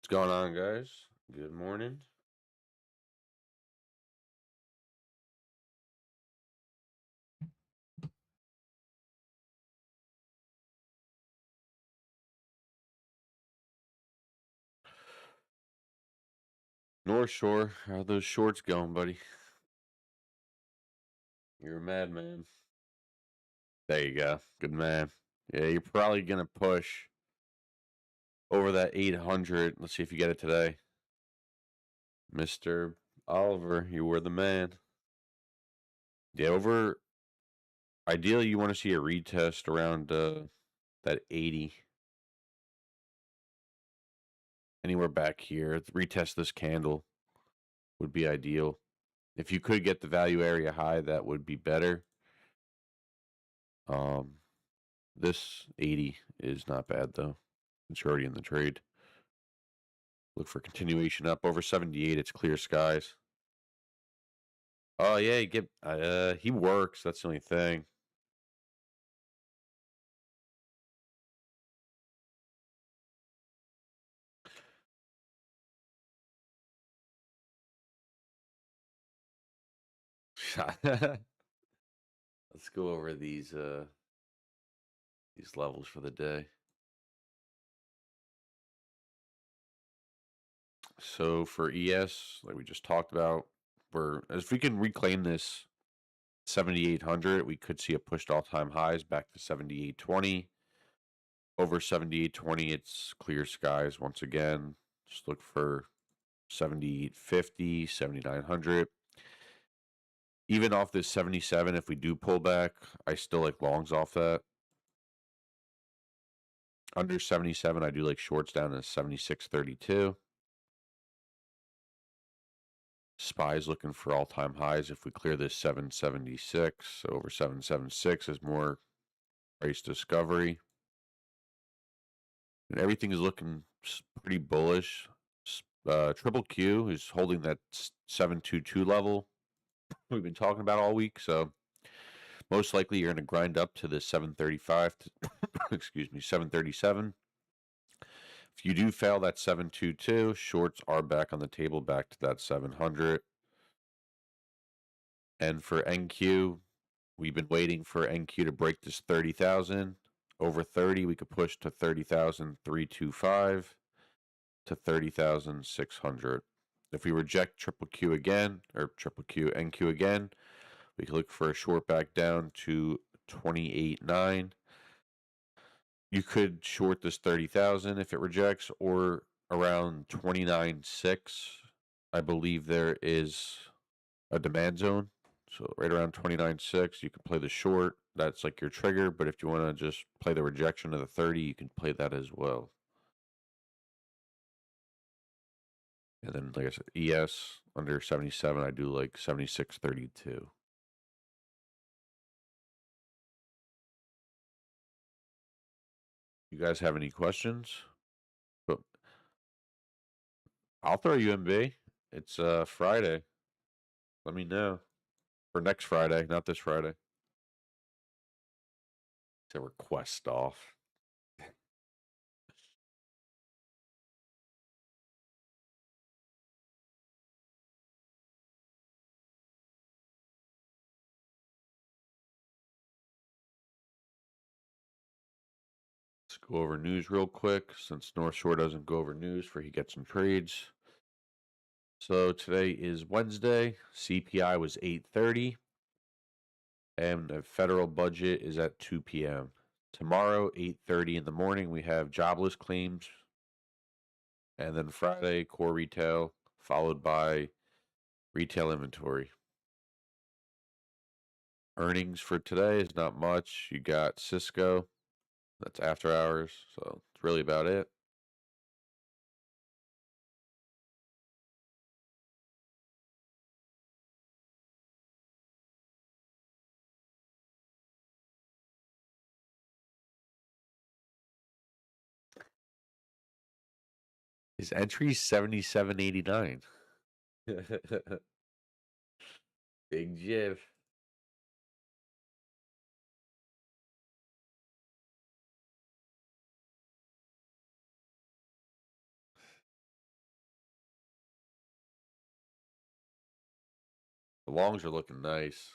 What's going on, guys? Good morning. North Shore, how those shorts going, buddy? You're a madman. There you go. Good man. Yeah, you're probably gonna push over that 800. Let's see if you get it today. Mr. Oliver, you were the man. Yeah, over ideally you want to see a retest around that 80. Anywhere back here. Retest this candle would be ideal. If you could get the value area high, that would be better. Um This 80 is not bad, though. It's already in the trade. Look for continuation up over 78. It's clear skies. Oh, yeah, he works. That's the only thing. Let's go over these levels for the day. So for ES, like we just talked about, if we can reclaim this 7,800, we could see a pushed all-time highs back to 7,820. Over 7,820, it's clear skies once again. Just look for 7,850, 7,900. Even off this 77, if we do pull back, I still like longs off that. Under 77, I do like shorts down to 76.32. SPY's looking for all-time highs. If we clear this 776, over 776 is more price discovery. And everything is looking pretty bullish. Triple Q is holding that 722 level we've been talking about all week. So most likely you're going to grind up to the 735 to, excuse me, 737. If you do fail that 722, shorts are back on the table, back to that 700. And for NQ, we've been waiting for NQ to break this 30,000. Over 30, we could push to 30,325 to 30,600. If we reject triple Q again, or triple Q NQ again, we can look for a short back down to 28.9. You could short this 30,000 if it rejects, or around 29.6. I believe there is a demand zone. So right around 29.6, you can play the short. That's like your trigger. But if you want to just play the rejection of the 30, you can play that as well. And then, like I said, ES under 77, I do like 76.32. You guys have any questions? But I'll throw you MB. It's Friday. Let me know. For next Friday, not this Friday. It's a request off. Let's go over news real quick since North Shore doesn't go over news for he gets some trades. So today is Wednesday. CPI was 8:30 and the federal budget is at 2 p.m. Tomorrow, 8:30 in the morning, we have jobless claims. And then Friday, core retail, followed by retail inventory. Earnings for today is not much. You got Cisco, that's after hours, so it's really about it. His entry is 77.89. Big Jiv. The longs are looking nice.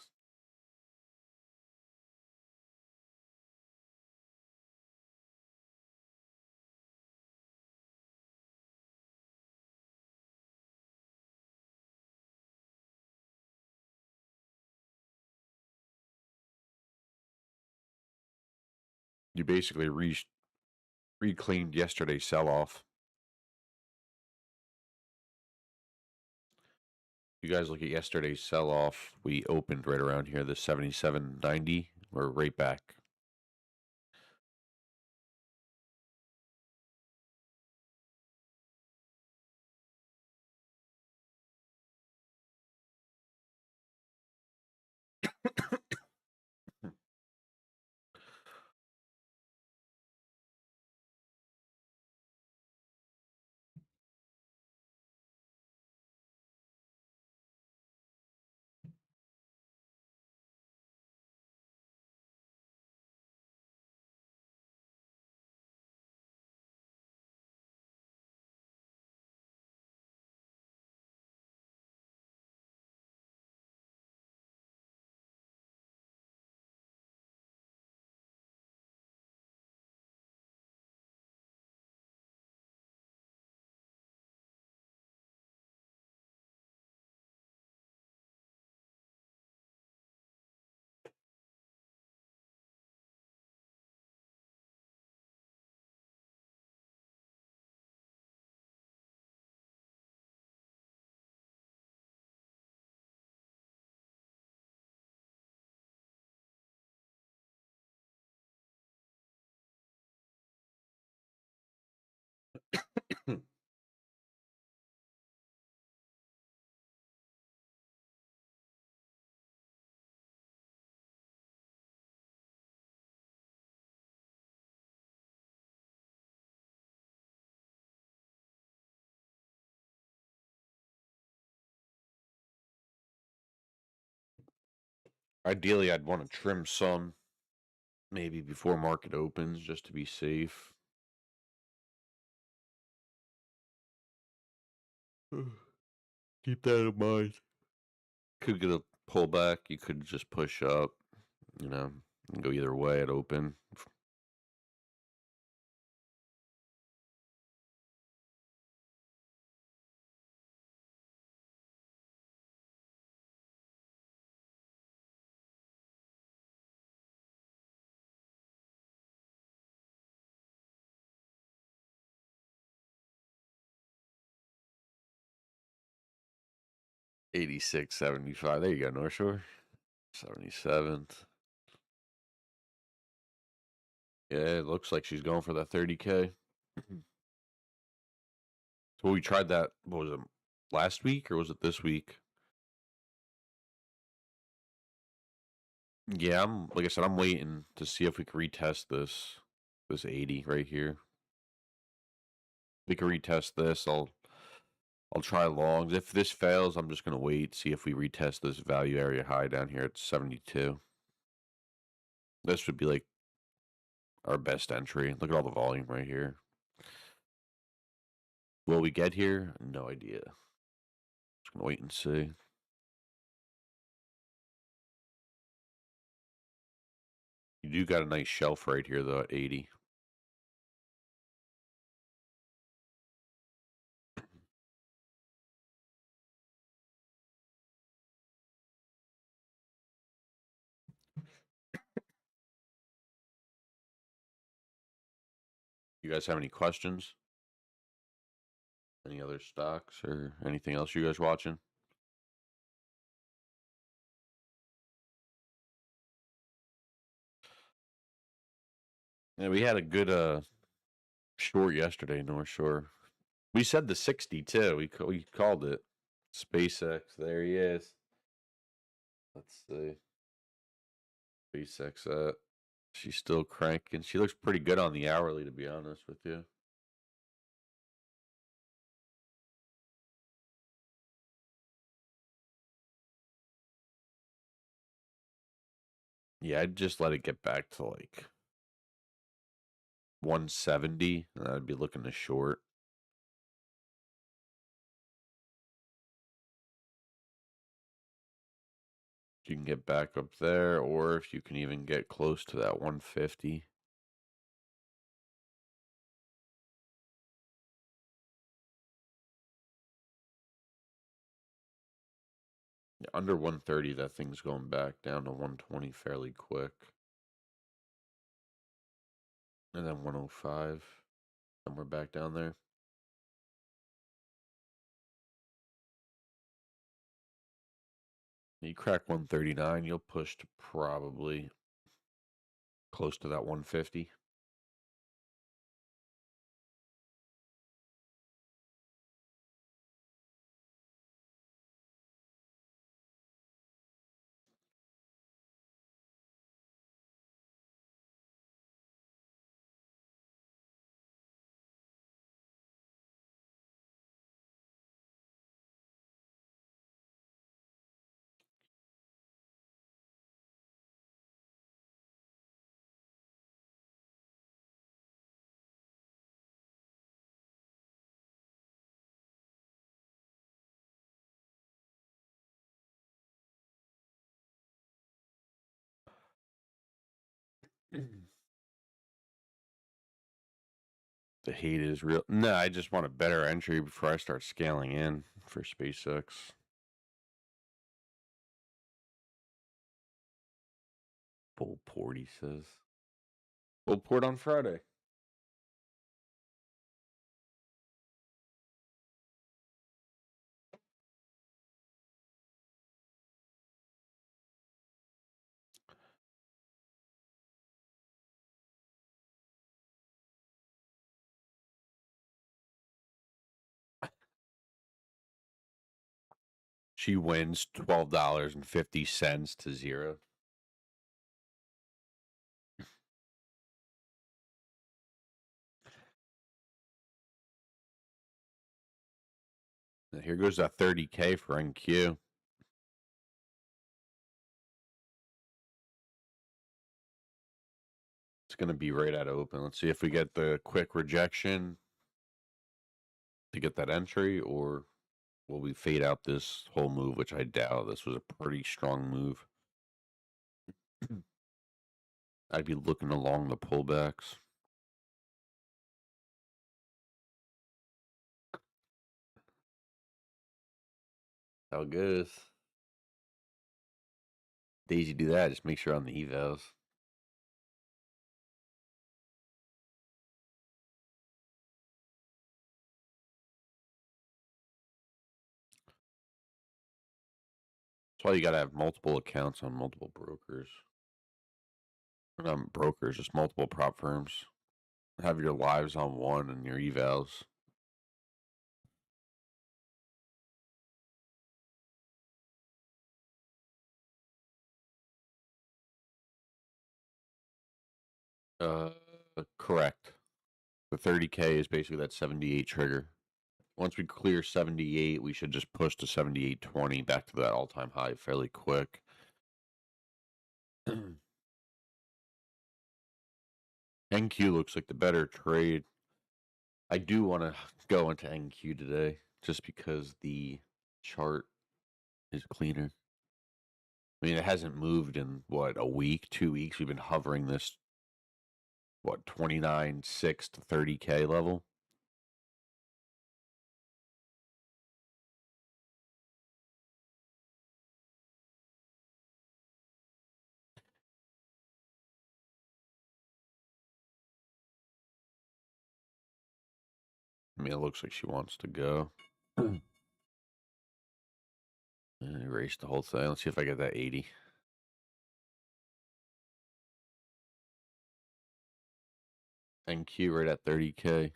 You basically reclaimed yesterday's sell-off. You guys look at yesterday's sell-off. We opened right around here, the 77.90. We're right back. Ideally, I'd want to trim some, maybe before market opens, just to be safe. Keep that in mind. Could get a pullback. You could just push up, and go either way at open. $86.75. There you go, North Shore. 77th. Yeah, it looks like she's going for that 30K. So we tried that, what was it, last week or was it this week? Yeah, like I said, I'm waiting to see if we can retest this 80 right here. We can retest this. I'll try longs. If this fails, I'm just gonna wait, see if we retest this value area high down here at 72. This would be like our best entry. Look at all the volume right here. Will we get here? No idea. Just gonna wait and see. You do got a nice shelf right here though at 80. You guys have any questions? Any other stocks or anything else you guys watching? Yeah, we had a good short yesterday, North Shore. We said the 60 too. We called it. SpaceX. There he is. Let's see. SpaceX. She's still cranking. She looks pretty good on the hourly, to be honest with you. Yeah, I'd just let it get back to like 170, and I'd be looking to short. You can get back up there, or if you can even get close to that 150. Under 130, that thing's going back down to 120 fairly quick. And then 105, and we're back down there. You crack 139, you'll push to probably close to that 150. The hate is real. No, I just want a better entry before I start scaling in for SpaceX. Full port, he says. Full port on Friday. She wins $12.50 to 0. Here goes that 30K for NQ. It's going to be right at open. Let's see if we get the quick rejection to get that entry, or will we fade out this whole move, which I doubt. This was a pretty strong move. I'd be looking along the pullbacks. How it goes. Days you do that, just make sure on the evals. That's why you gotta have multiple accounts on multiple brokers. Not brokers, just multiple prop firms. Have your lives on one and your evals. Correct. The 30K is basically that 78 trigger. Once we clear 78, we should just push to 78.20 back to that all-time high fairly quick. NQ looks like the better trade. I do want to go into NQ today just because the chart is cleaner. I mean, it hasn't moved in, what, a week, 2 weeks? We've been hovering this, what, 29.6 to 30K level? I mean, it looks like she wants to go. Erase the whole thing. Let's see if I get that 80. NQ right at 30K.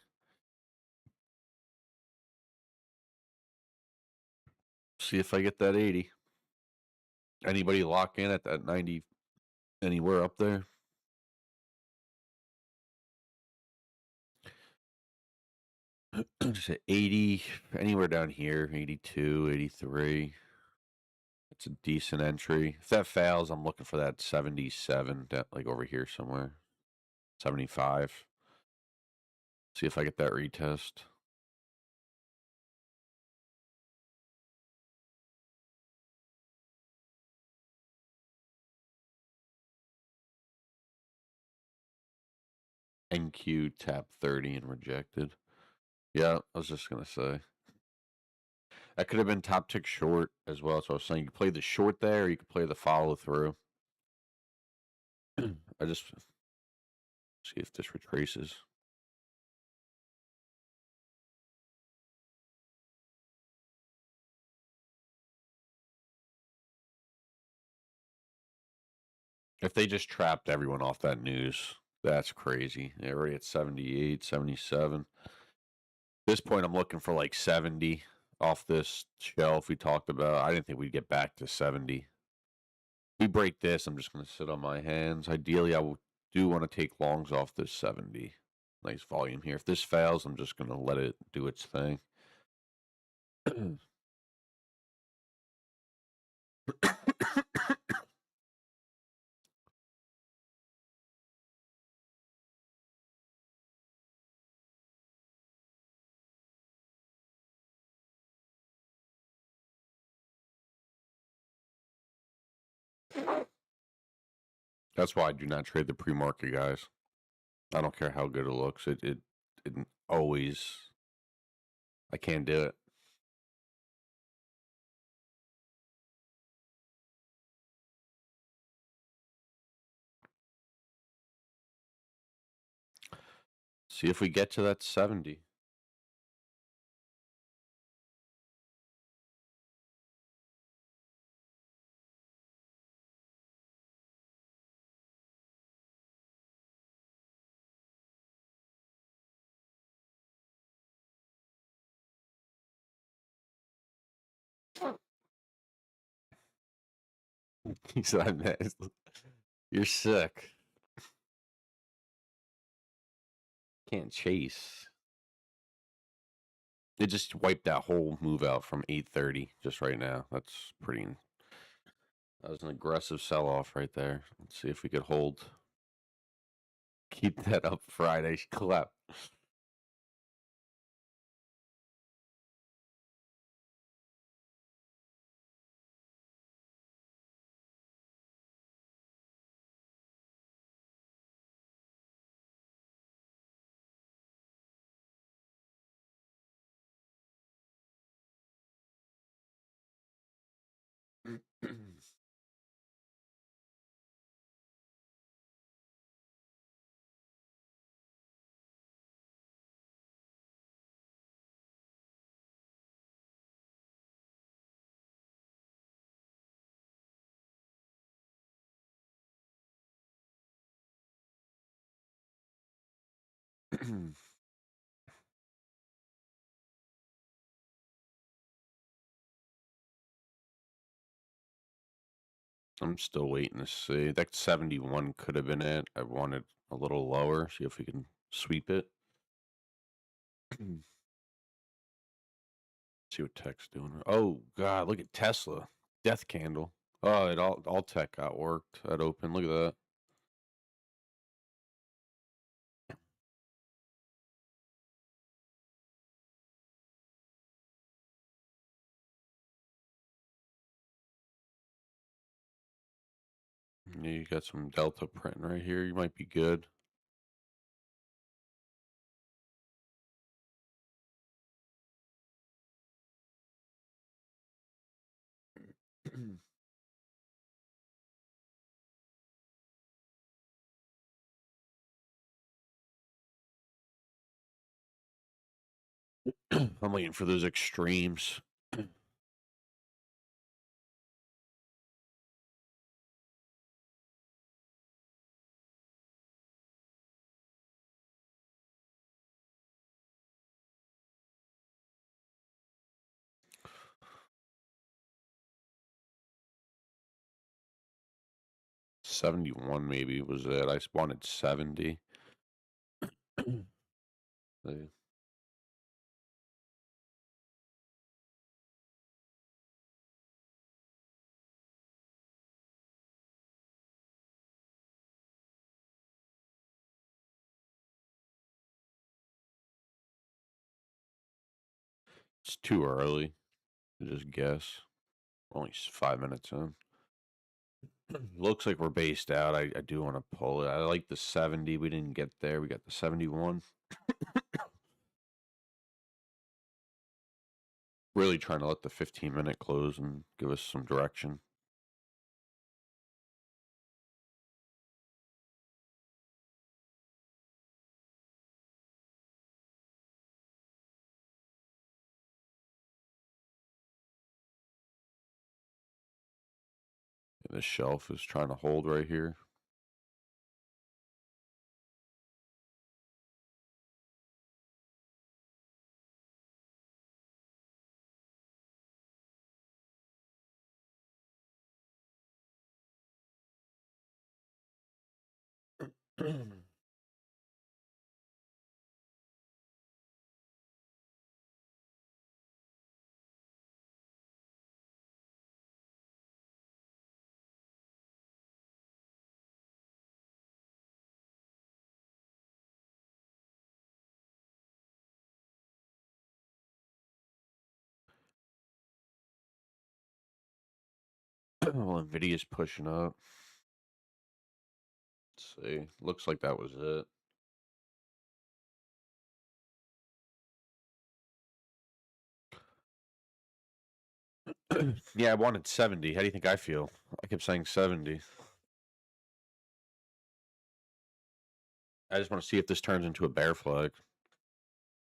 See if I get that 80. Anybody lock in at that 90 anywhere up there? Just at 80, anywhere down here, 82, 83. It's a decent entry. If that fails, I'm looking for that 77, like over here somewhere. 75. See if I get that retest. NQ tap 30 and rejected. Yeah, I was just gonna say that could have been top tick short as well. So I was saying you could play the short there, or you could play the follow through. I just see if this retraces. If they just trapped everyone off that news, that's crazy. They're already at 78, 77. At this point, I'm looking for like 70 off this shelf we talked about. I didn't think we'd get back to 70. If we break this, I'm just going to sit on my hands. Ideally, I do want to take longs off this 70. Nice volume here. If this fails, I'm just going to let it do its thing. That's why I do not trade the pre-market, guys. I don't care how good it looks. It always, I can't do it. See if we get to that 70. He said, "You're sick. Can't chase." It just wiped that whole move out from 830 just right now. That's pretty. That was an aggressive sell off right there. Let's see if we could hold. Keep that up Friday. Clap. I'm still waiting to see. That 71 could have been it. I wanted a little lower. See if we can sweep it. See what tech's doing. Oh God, look at Tesla. Death candle. Oh, it all tech got worked at open. Look at that. Yeah, you got some Delta print right here. You might be good. I'm waiting for those extremes. 71 maybe was it. I wanted 70. It's too early to just guess. Only 5 minutes in. Looks like we're based out. I do want to pull it. I like the 70. We didn't get there. We got the 71. Really trying to let the 15-minute close and give us some direction. And the shelf is trying to hold right here. Well, Nvidia's pushing up. Let's see. Looks like that was it. Yeah, I wanted 70. How do you think I feel? I kept saying 70. I just want to see if this turns into a bear flag.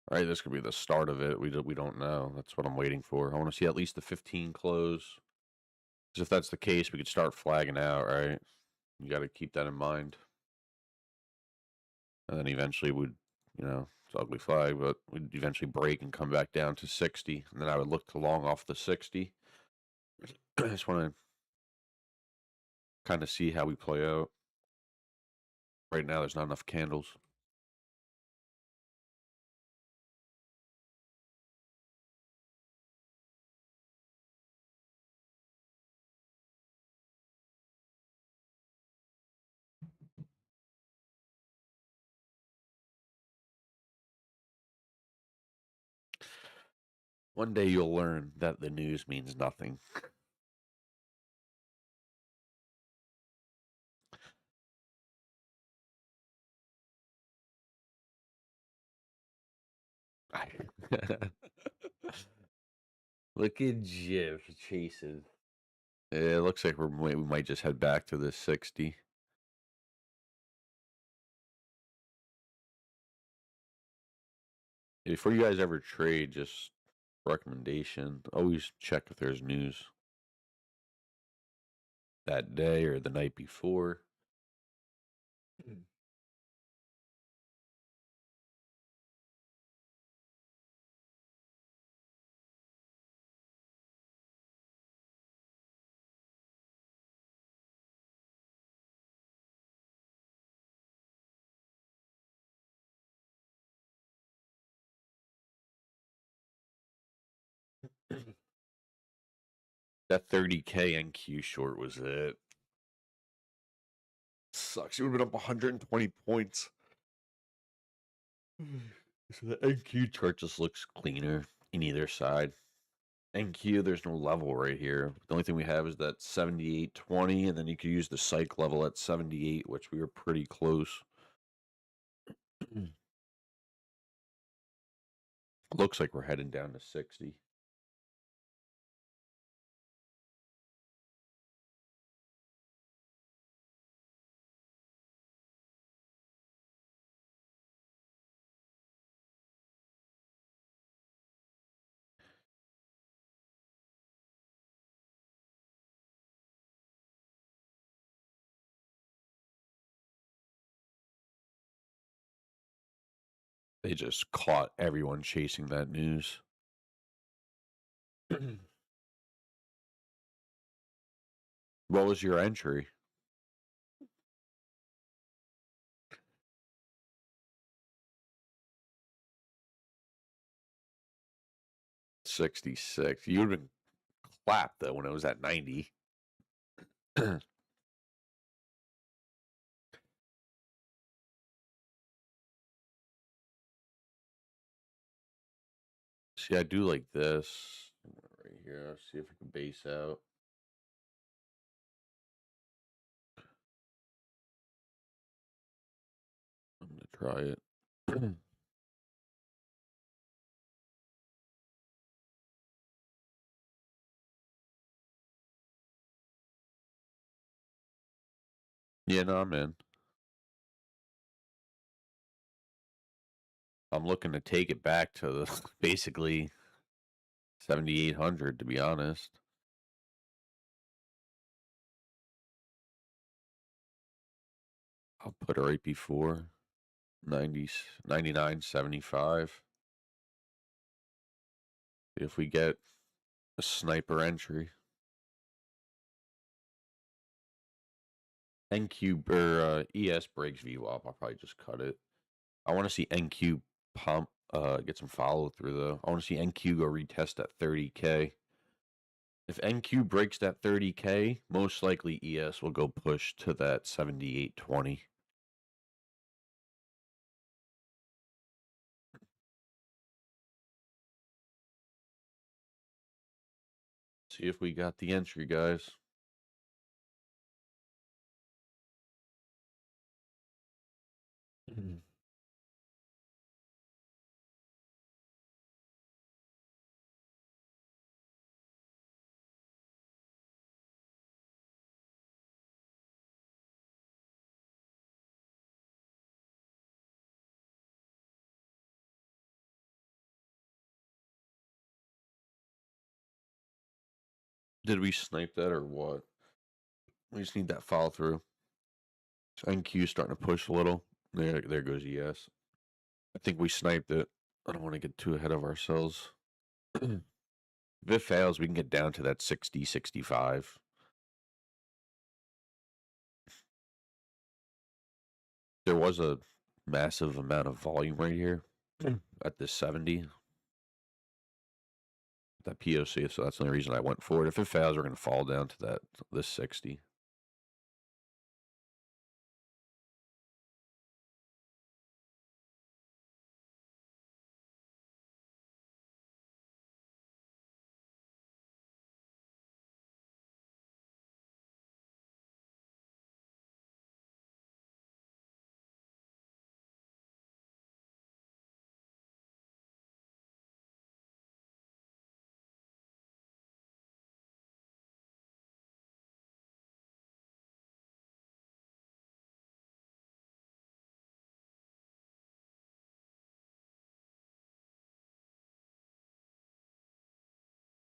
All right, this could be the start of it. We don't know. That's what I'm waiting for. I want to see at least the 15 close. Because if that's the case, we could start flagging out, right? You got to keep that in mind. And then eventually it's an ugly flag, but we'd eventually break and come back down to 60. And then I would look to long off the 60. I just want to kind of see how we play out. Right now, there's not enough candles. One day you'll learn that the news means nothing. Look at Jim chasing. Yeah, it looks like we might just head back to the 60. Before you guys ever trade, just recommendation, always check if there's news that day or the night before. That 30K NQ short was it. Sucks. You would have been up 120 points. So the NQ chart just looks cleaner in either side. NQ, there's no level right here. The only thing we have is that 78.20, and then you could use the psych level at 78, which we were pretty close. Looks like we're heading down to 60. They just caught everyone chasing that news. What was your entry? 66. You would have been clapped though when it was at 90. See, I do like this right here. Let's see if we can base out. try it. Yeah, no, I'm in. I'm looking to take it back to the, basically 7,800, to be honest. I'll put it right before 90, 99.75. If we get a sniper entry. NQ or ES breaks VWAP. I'll probably just cut it. I want to see NQ pump, get some follow through though. I want to see NQ go retest at 30K. If NQ breaks that 30K, most likely ES will go push to that 78.20. See if we got the entry, guys. Did we snipe that or what? We just need that follow through. NQ starting to push a little. There goes ES. I think we sniped it. I don't want to get too ahead of ourselves. If it fails, we can get down to that 60, 65. There was a massive amount of volume right here at this 70. That POC, so that's the only reason I went for it. If it fails, we're going to fall down to this 60.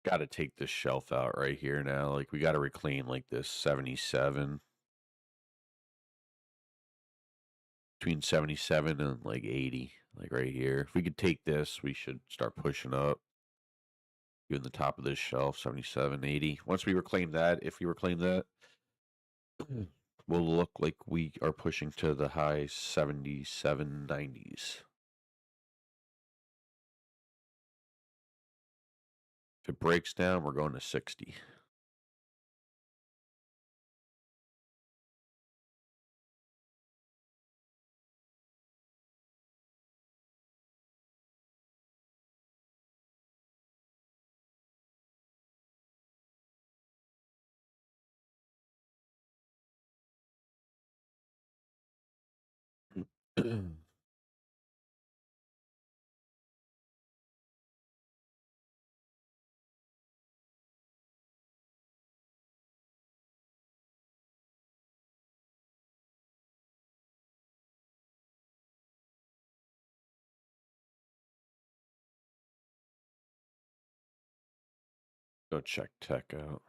Got to take this shelf out right here now. Like, we got to reclaim like this 77. Between 77 and like 80, like right here. If we could take this, we should start pushing up. Doing the top of this shelf, 77, 80. Once we reclaim that, if we reclaim that, we'll look like we are pushing to the high 77, 90s. If it breaks down, we're going to 60. Go check tech out.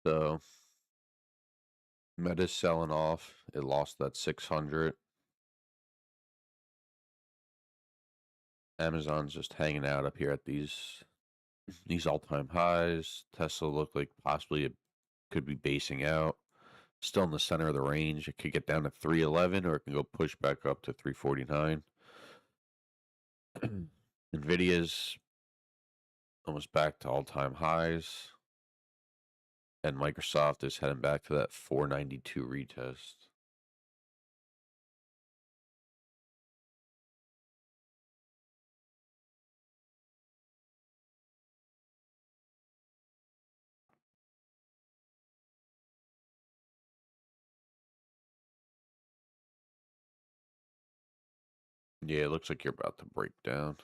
So, Meta's selling off. It lost that 600. Amazon's just hanging out up here at these all-time highs. Tesla looked like possibly it could be basing out. Still in the center of the range. It could get down to 311 or it can go push back up to 349. Nvidia's almost back to all-time highs. And Microsoft is heading back to that 492 retest. Yeah, it looks like you're about to break down.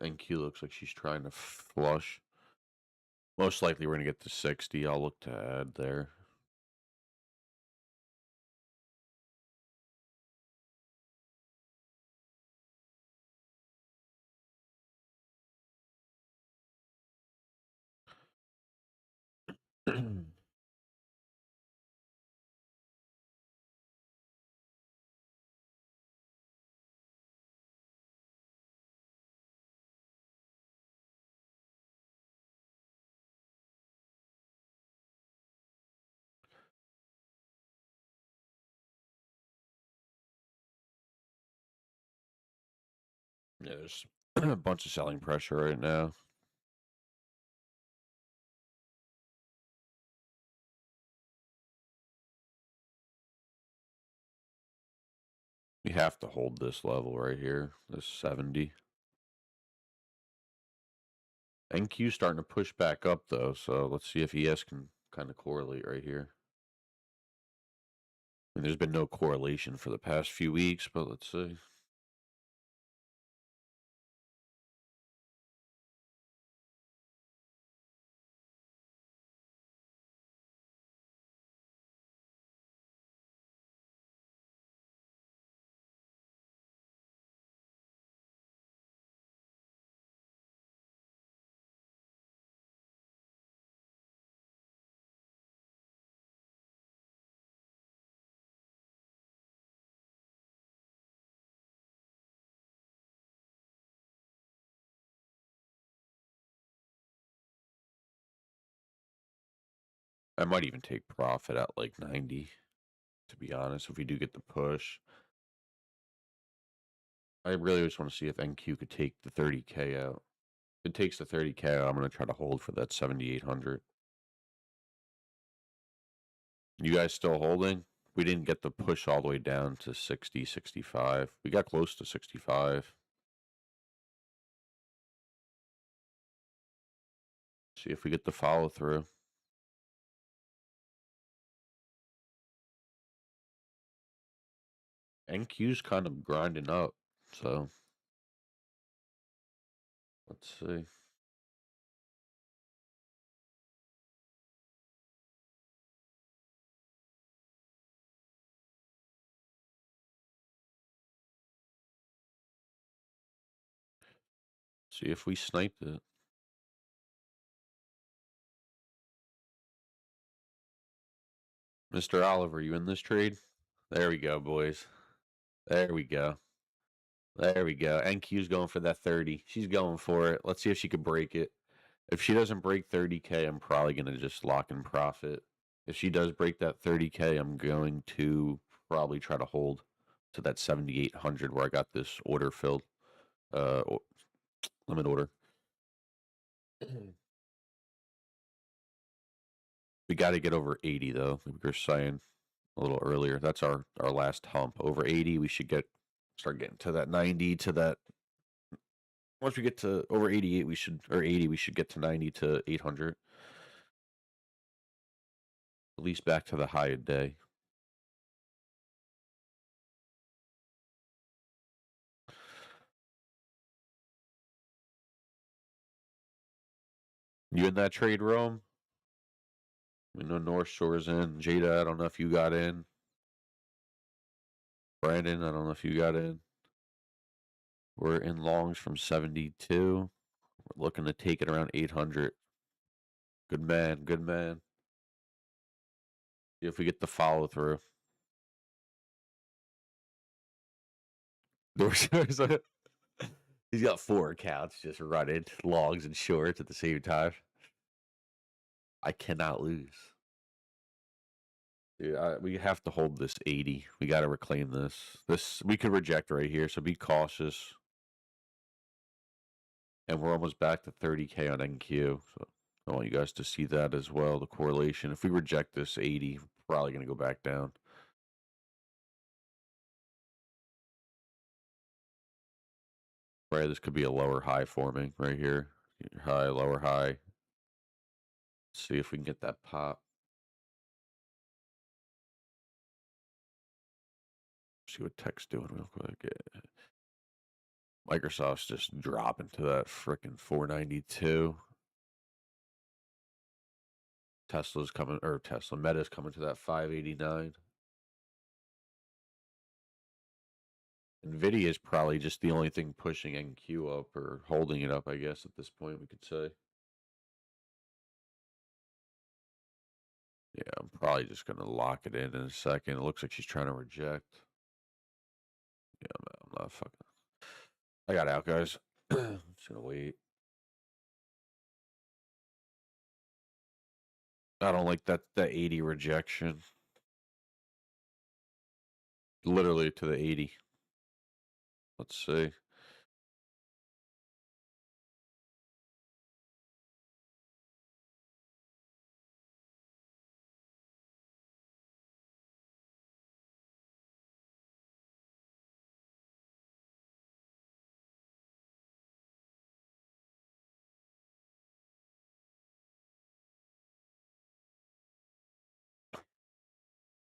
NQ looks like she's trying to flush. Most likely we're going to get to 60. I'll look to add there. Yeah, there's a bunch of selling pressure right now. We have to hold this level right here, this 70. NQ starting to push back up though, so let's see if ES can kind of correlate right here. I mean, there's been no correlation for the past few weeks, but let's see. I might even take profit at like 90, to be honest, if we do get the push. I really just want to see if NQ could take the 30K out. If it takes the 30K out, I'm going to try to hold for that 7,800. You guys still holding? We didn't get the push all the way down to 60, 65. We got close to 65. See if we get the follow through. NQ's kind of grinding up, so let's see. See if we sniped it. Mr. Oliver, you in this trade? There we go, boys. There we go. There we go. NQ's going for that 30. She's going for it. Let's see if she could break it. If she doesn't break 30K, I'm probably going to just lock in profit. If she does break that 30K, I'm going to probably try to hold to that 7,800 where I got this order filled. Limit order. We got to get over 80 though. We were saying a little earlier. That's our last hump. Over 80, we should start getting to that 90 to that. Once we get to over 88, we should, or 80, we should get to 90 to 800. At least back to the high a day. You in that trade, Rome? We know North Shore's in. Jada, I don't know if you got in. Brandon, I don't know if you got in. We're in longs from 72. We're looking to take it around 800. Good man, good man. See if we get the follow through. He's got 4 accounts just running longs and shorts at the same time. I cannot lose. Dude, we have to hold this 80. We got to reclaim this. This we could reject right here, so be cautious. And we're almost back to 30K on NQ. So I want you guys to see that as well, the correlation. If we reject this 80, we're probably going to go back down. Right, this could be a lower high forming right here. High, lower high. See if we can get that pop. See what tech's doing real quick. Yeah. Microsoft's just dropping to that frickin' 492. Meta's coming to that 589. Nvidia is probably just the only thing pushing NQ up or holding it up, I guess, at this point, we could say. Yeah, I'm probably just going to lock it in a second. It looks like she's trying to reject. Yeah, I'm not fucking. I got out, guys. I'm just going to wait. I don't like that 80 rejection. Literally to the 80. Let's see.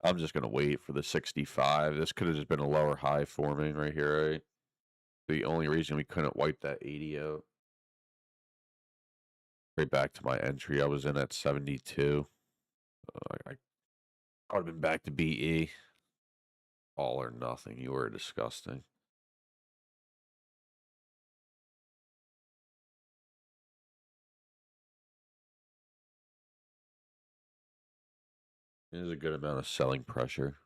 I'm just going to wait for the 65. This could have just been a lower high forming right here, right? The only reason we couldn't wipe that 80 out. Right back to my entry. I was in at 72. I would have been back to BE. All or nothing. You were disgusting. There's a good amount of selling pressure.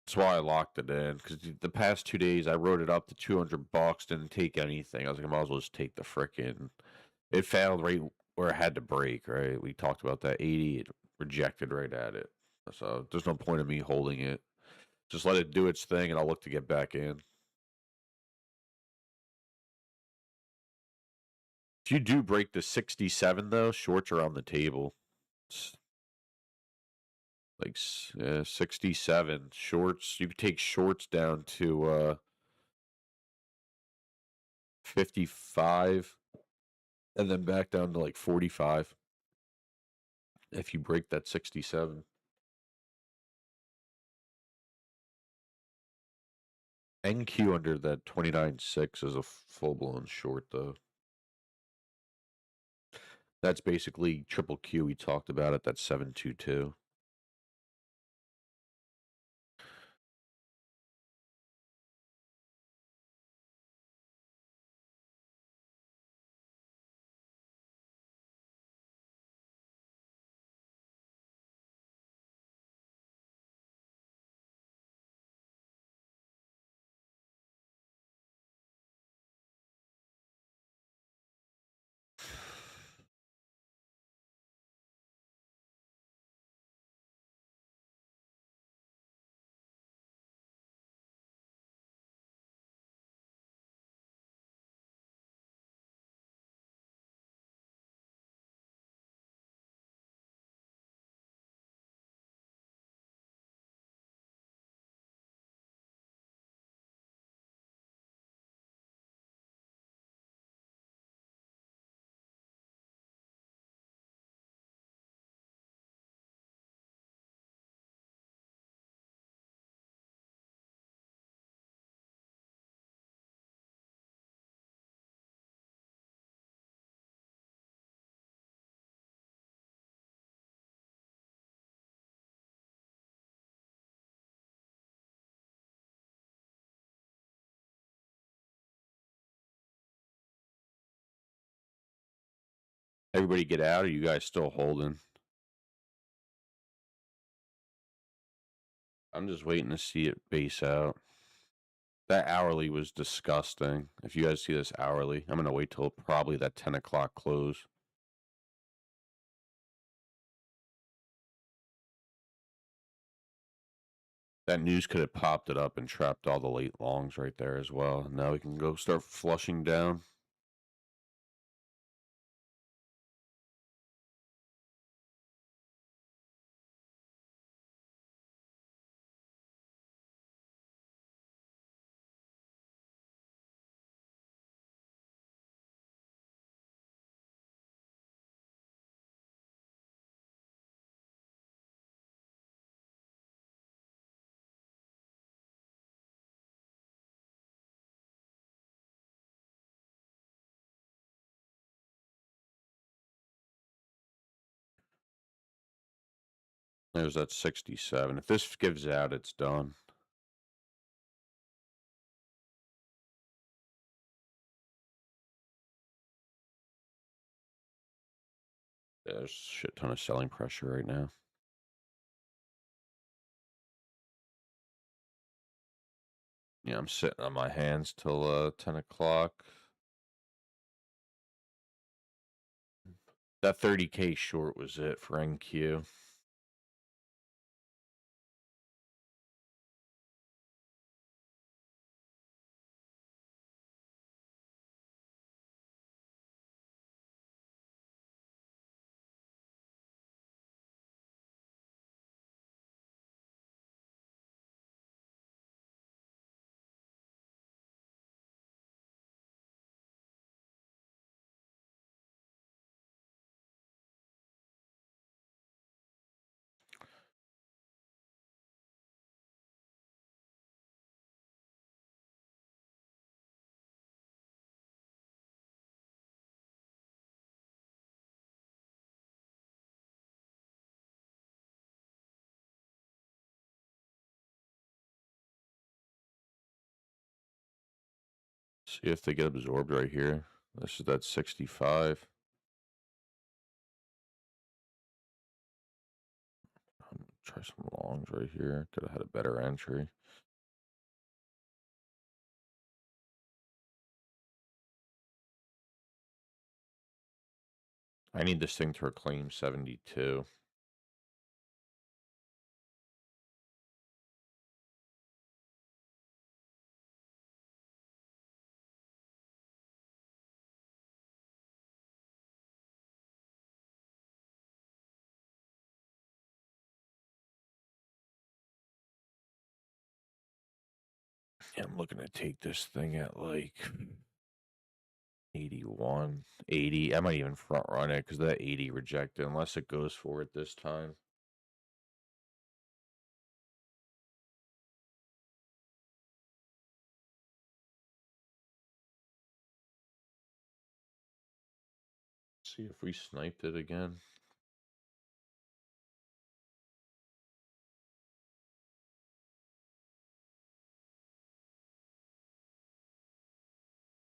That's why I locked it in, because the past 2 days I wrote it up to $200, didn't take anything. I was like, I might as well just take the frickin'. It failed right where it had to break, right? We talked about that 80, it rejected right at it. So there's no point in me holding it. Just let it do its thing and I'll look to get back in. If you do break the 67, though, shorts are on the table. It's like 67 shorts. You could take shorts down to 55 and then back down to like 45 if you break that 67. NQ under that 29.6 is a full-blown short, though. That's basically triple Q we talked about at that 722. Everybody get out, or you guys still holding? I'm just waiting to see it base out. That hourly was disgusting. If you guys see this hourly, I'm going to wait till probably that 10 o'clock close. That news could have popped it up and trapped all the late longs right there as well. Now we can go start flushing down. There's that 67. If this gives out, it's done. Yeah, there's a shit ton of selling pressure right now. Yeah, I'm sitting on my hands till 10 o'clock. That 30K short was it for NQ. See if they get absorbed right here. This is that 65. I'm gonna try some longs right here. Could have had a better entry. I need this thing to reclaim 72. Yeah, I'm looking to take this thing at like 81, 80. I might even front run it because that 80 rejected unless it goes for it this time. See if we sniped it again.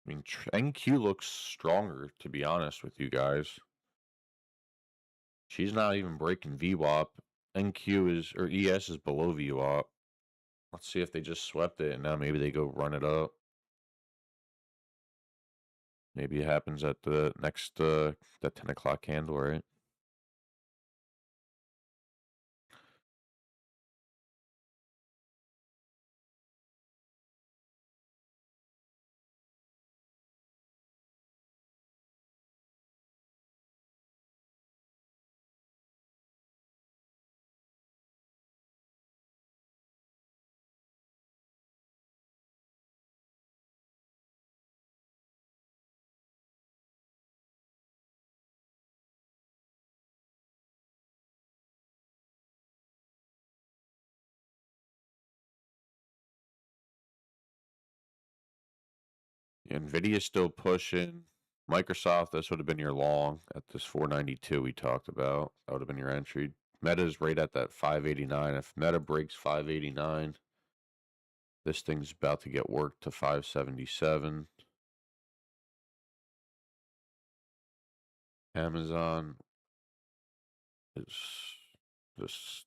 I mean, NQ looks stronger, to be honest with you guys. She's not even breaking VWAP. NQ is, or ES is below VWAP. Let's see if they just swept it and now maybe they go run it up. Maybe it happens at the next, that 10 o'clock candle, right? Nvidia's still pushing. Microsoft, this would have been your long at this 492 we talked about. That would have been your entry. Meta's right at that 589. If Meta breaks 589, this thing's about to get worked to 577. Amazon is just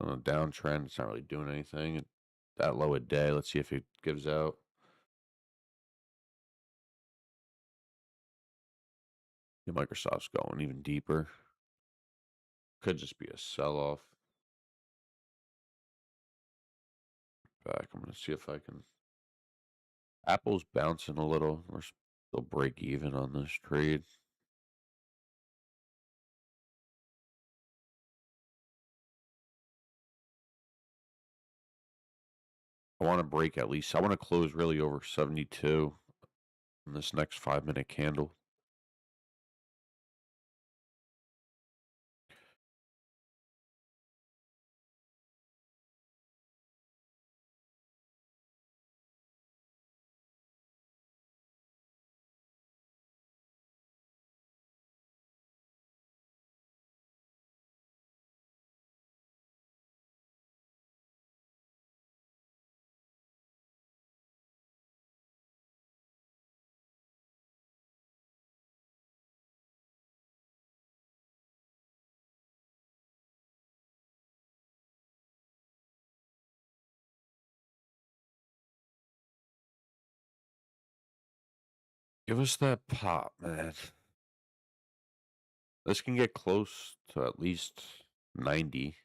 on a downtrend. It's not really doing anything. That low a day. Let's see if it gives out. Yeah, Microsoft's going even deeper. Could just be a sell-off. Back. I'm gonna see if I can. Apple's bouncing a little. We're still break even on this trade. I want to break at least. I want to close really over 72 in this next 5-minute candle. Give us that pop, man. This can get close to at least 90.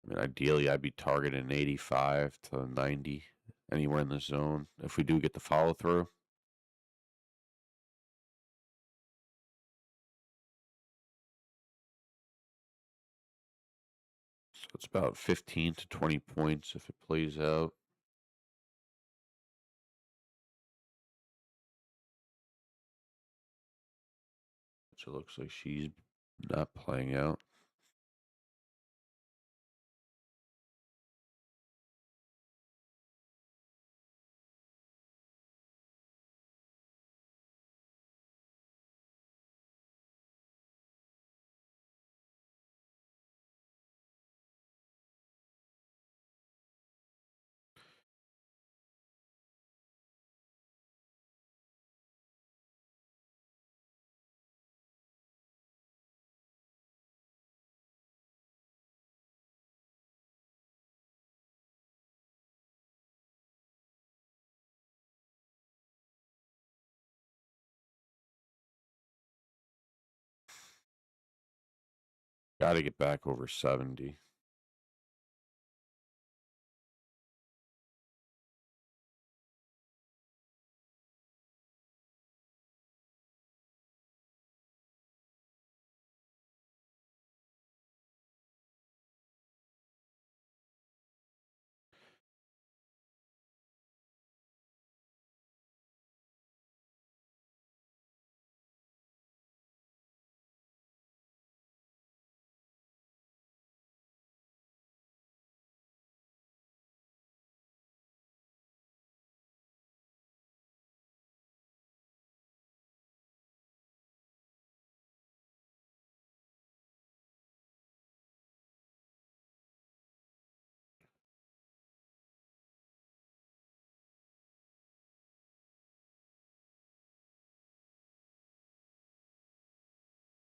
I mean, ideally, I'd be targeting 85 to 90, anywhere in the zone, if we do get the follow through. So it's about 15 to 20 points if it plays out. Which it looks like she's not playing out. Got to get back over 70.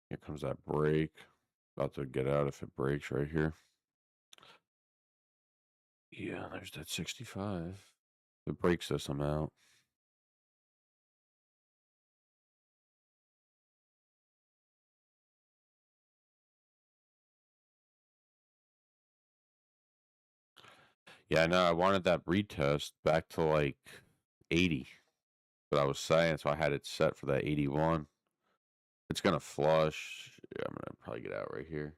Here comes that break. About to get out if it breaks right here. Yeah, there's that 65. If it breaks this, I'm out. Yeah, no, I wanted that retest back to like 80. But I was saying, so I had it set for that 81. It's going to flush. Yeah, I'm going to probably get out right here.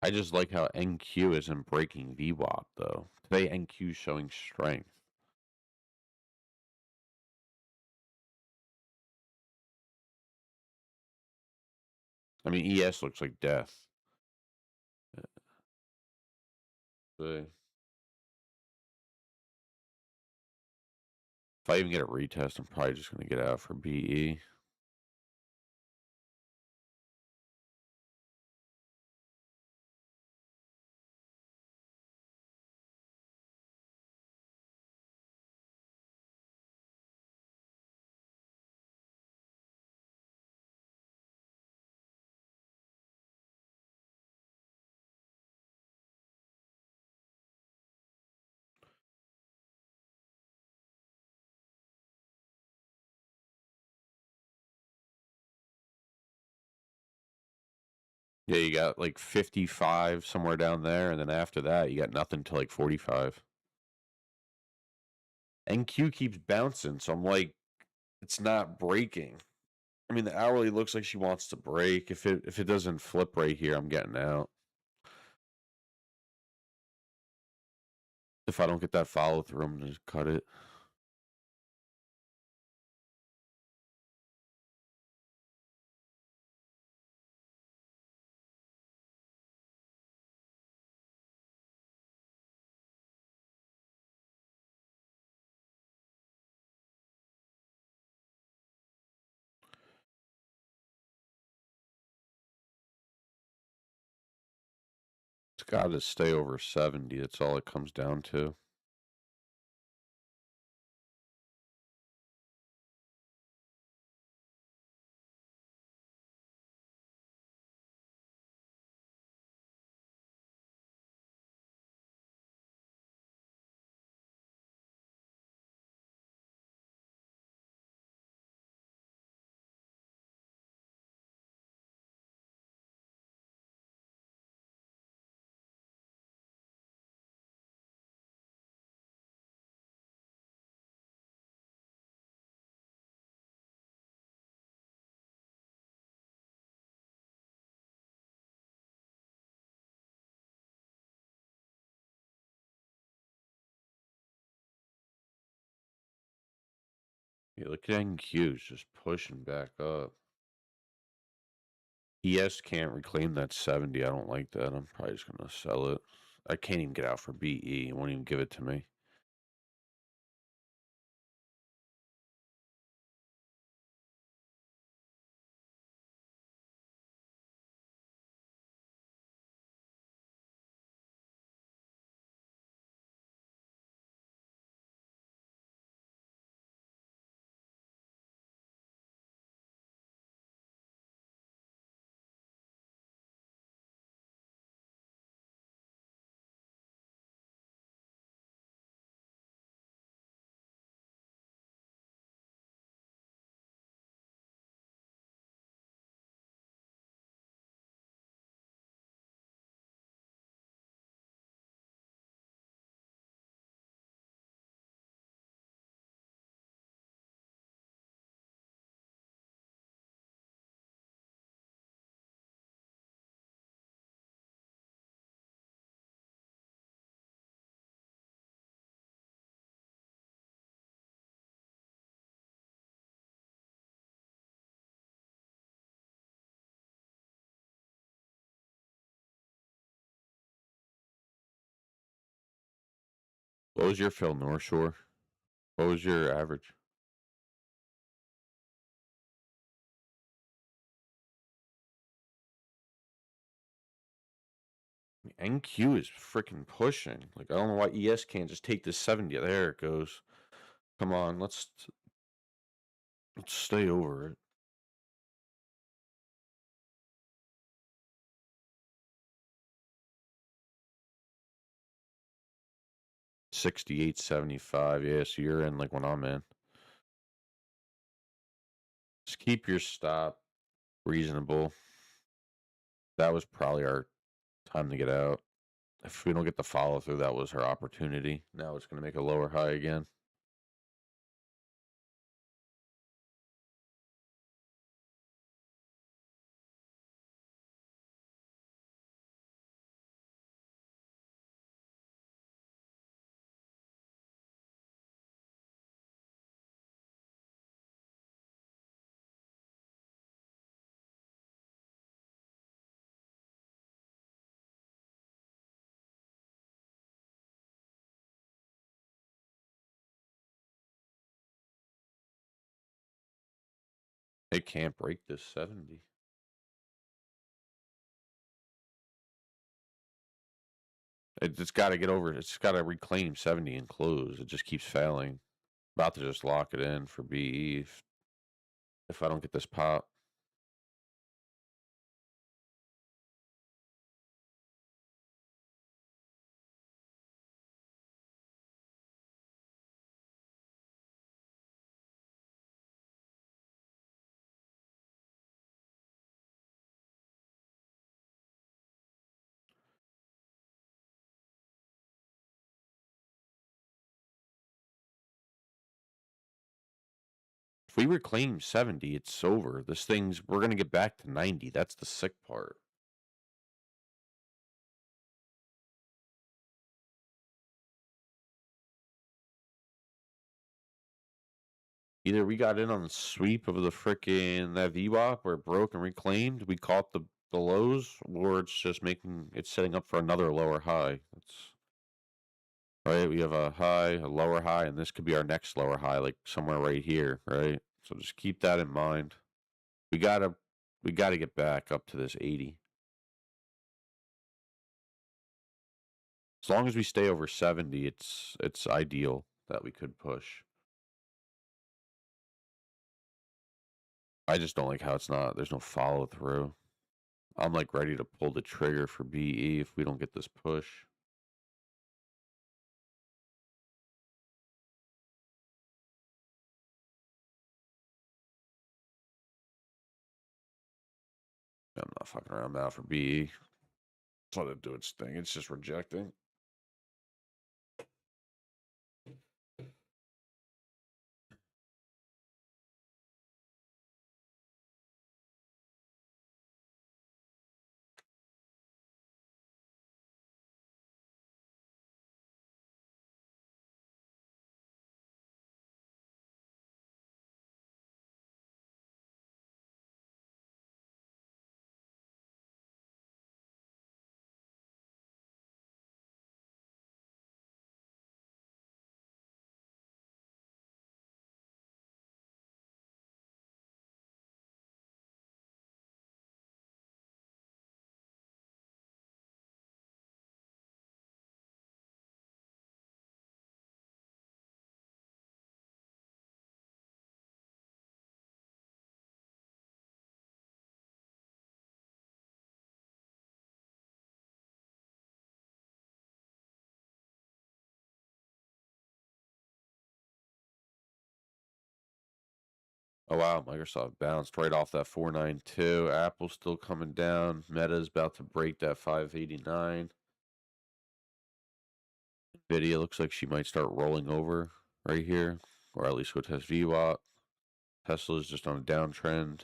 I just like how NQ isn't breaking VWAP, though. Today, NQ is showing strength. I mean, ES looks like death. If I even get a retest, I'm probably just going to get out for BE. Yeah, you got like 55 somewhere down there, and then after that, you got nothing till like 45. NQ keeps bouncing, so I'm like, it's not breaking. I mean, the hourly looks like she wants to break. If it doesn't flip right here, I'm getting out. If I don't get that follow through, I'm gonna just cut it. It's got to stay over 70. That's all it comes down to. Yeah, look at NQ's just pushing back up. ES can't reclaim that 70. I don't like that. I'm probably just going to sell it. I can't even get out for BE. It won't even give it to me. What was your fill, North Shore? What was your average? NQ is freaking pushing. Like, I don't know why ES can't just take this 70. There it goes. Come on, let's stay over it. 68.75. Yeah, so you're in like when I'm in. Just keep your stop reasonable. That was probably our time to get out. If we don't get the follow through, that was her opportunity. Now it's going to make a lower high again. It can't break this 70. It's got to get over. It's got to reclaim 70 and close. It just keeps failing. About to just lock it in for BE if I don't get this pop. If we reclaim 70, it's over. We're going to get back to 90. That's the sick part. Either we got in on the sweep of the frickin' that VWAP where it broke and reclaimed, we caught the lows, or it's setting up for another lower high. It's right. We have a high, a lower high, and this could be our next lower high, like somewhere right here, right? So just keep that in mind. We gotta we gotta get back up to this 80. As long as we stay over 70, it's ideal that we could push. I just don't like how there's no follow through. I'm like ready to pull the trigger for BE if we don't get this push. I'm not fucking around now for BE. Just let it do its thing. It's just rejecting. Oh wow, Microsoft bounced right off that 492. Apple's still coming down. Meta's about to break that 589. Nvidia looks like she might start rolling over right here, or at least go test VWAP. Tesla's just on a downtrend.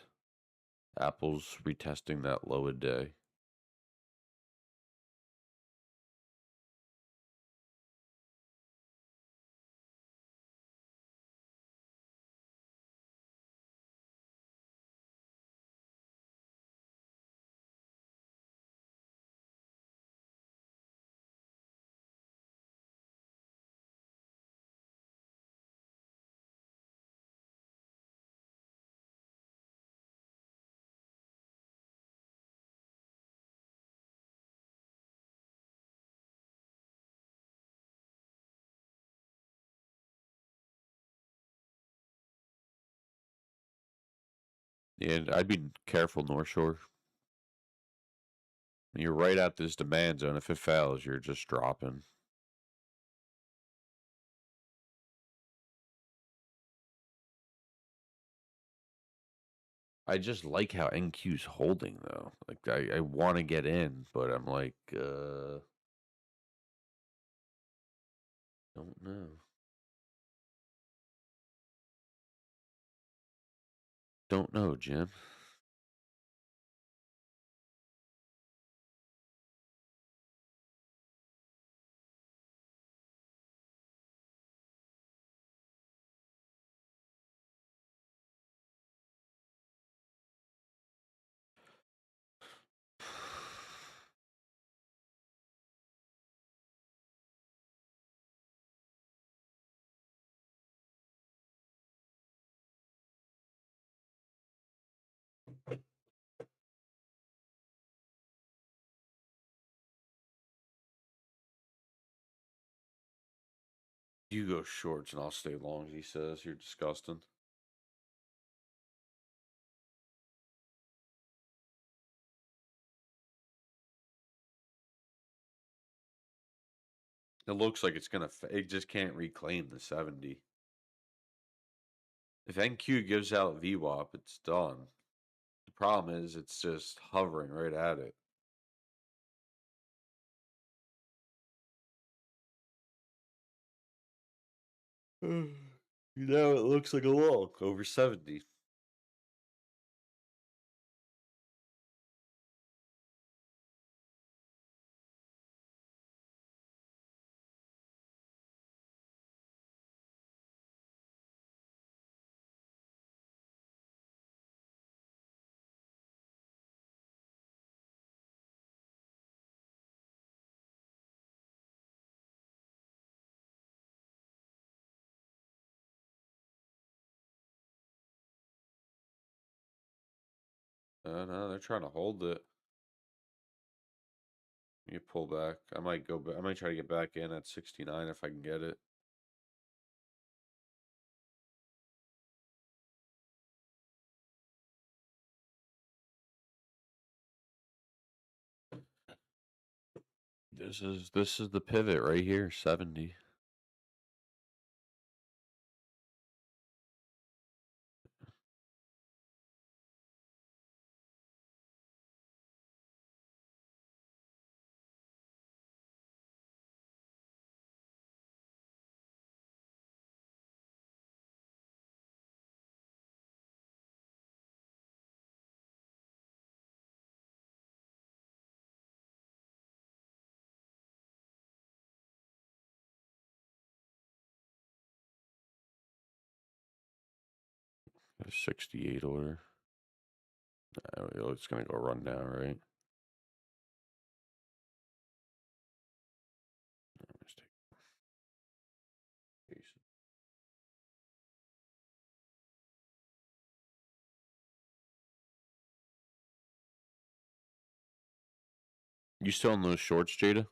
Apple's retesting that low a day. And I'd be careful, North Shore. You're right at this demand zone. If it fails, you're just dropping. I just like how NQ's holding though. Like I want to get in, but I'm like, don't know. Don't know, Jim. You go shorts and I'll stay long, he says. You're disgusting. It looks like it's gonna. It just can't reclaim the 70. If NQ gives out VWAP, it's done. The problem is it's just hovering right at it. Now it looks like a walk over 70. No, they're trying to hold it. You pull back. I might go back. I might try to get back in at 69 if I can get it. This is the pivot right here, 70. A 68 order. It's gonna go run now, right? You still in those shorts, Jada?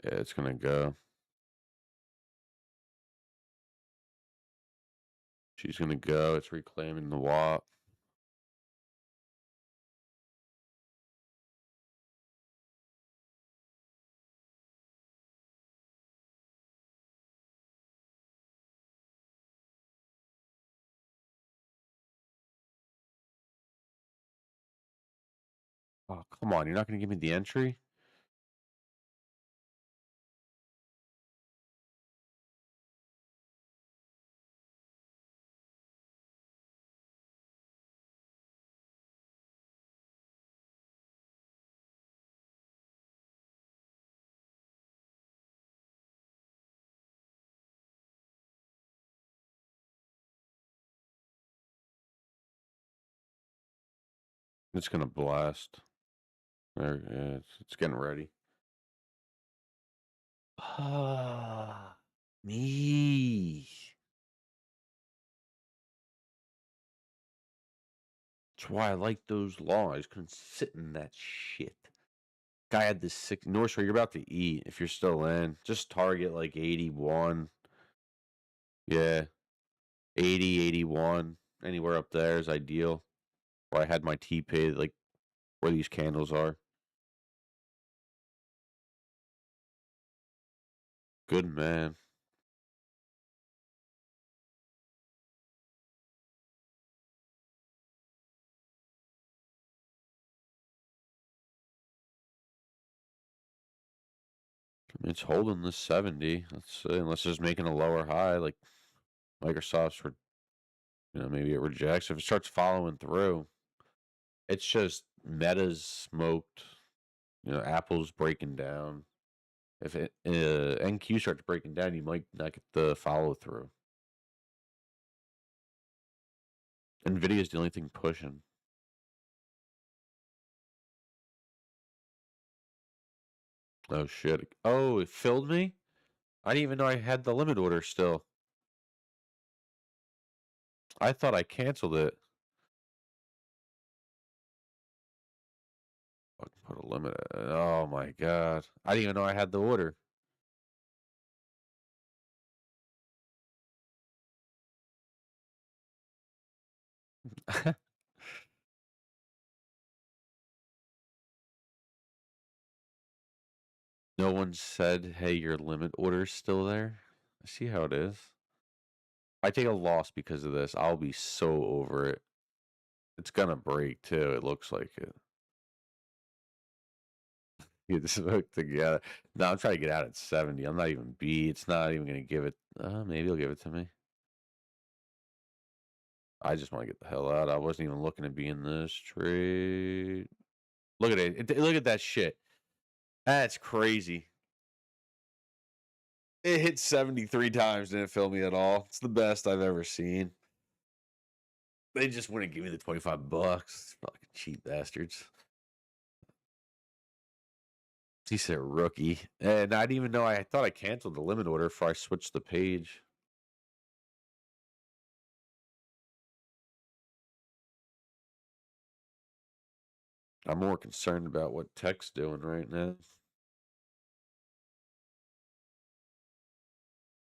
Yeah, it's gonna go. She's gonna go. It's reclaiming the WAP. Oh, come on. You're not going to give me the entry? It's going to blast. There, yeah, it's getting ready. Ah, me. That's why I like those long. I just couldn't sit in that shit. Guy had this sick North Shore. You're about to eat if you're still in. Just target like 81. Yeah, 80, 81. Anywhere up there is ideal. Where I had my TP, like where these candles are. Good man. It's holding this 70. Let's see, unless it's making a lower high, like Microsoft's for, maybe it rejects. If it starts following through, it's just Meta's smoked. Apple's breaking down. If NQ starts breaking down, you might not get the follow through. Nvidia's the only thing pushing. Oh shit! Oh, it filled me. I didn't even know I had the limit order still. I thought I canceled it. Fucking put a limit. Oh my god! I didn't even know I had the order. No one said, "Hey, your limit order's still there." I see how it is. I take a loss because of this. I'll be so over it. It's gonna break too. It looks like it. Get smoked together. No, I'm trying to get out at 70. I'm not even B. It's not even gonna give it. Maybe he'll give it to me. I just want to get the hell out. I wasn't even looking to be in this trade. Look at it. Look at that shit. That's crazy. It hit 73 times, didn't fill me at all. It's the best I've ever seen. They just wouldn't give me the $25. Fucking cheap bastards. He said rookie. And I didn't even know I thought I canceled the limit order before I switched the page. I'm more concerned about what tech's doing right now.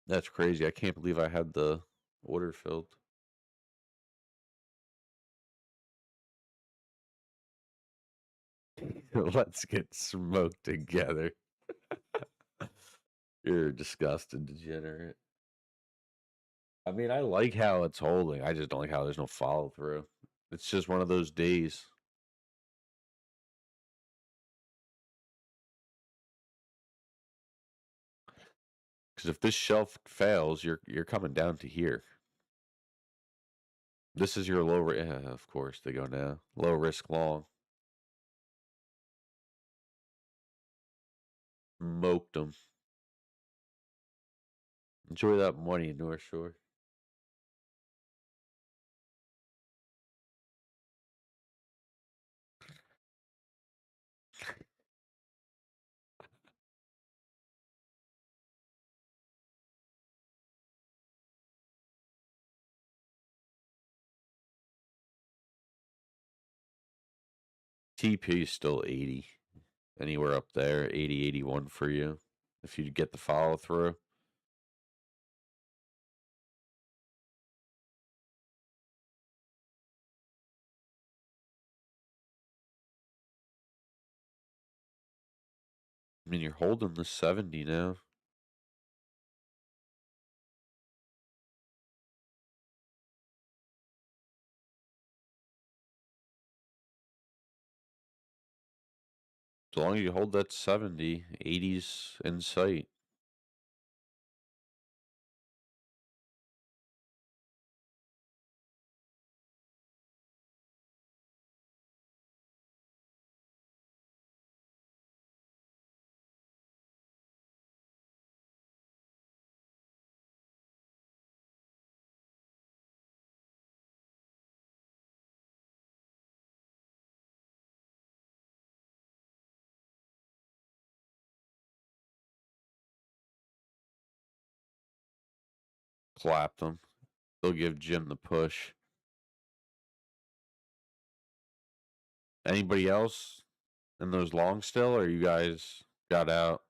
That's crazy. I can't believe I had the order filled. Let's get smoked together. You're a disgusted degenerate. I mean, I like how it's holding. I just don't like how there's no follow through. It's just one of those days. Because if this shelf fails, you're coming down to here. This is your low risk. Yeah, of course, they go now. Low risk long. Smoked them. Enjoy that money, North Shore. TP is still 80. Anywhere up there, 80, 81 for you. If you get the follow through. I mean, you're holding the 70 now. As long as you hold that 70, 80's in sight. Clap them. They'll give Jim the push. Anybody else in those long still, or you guys got out?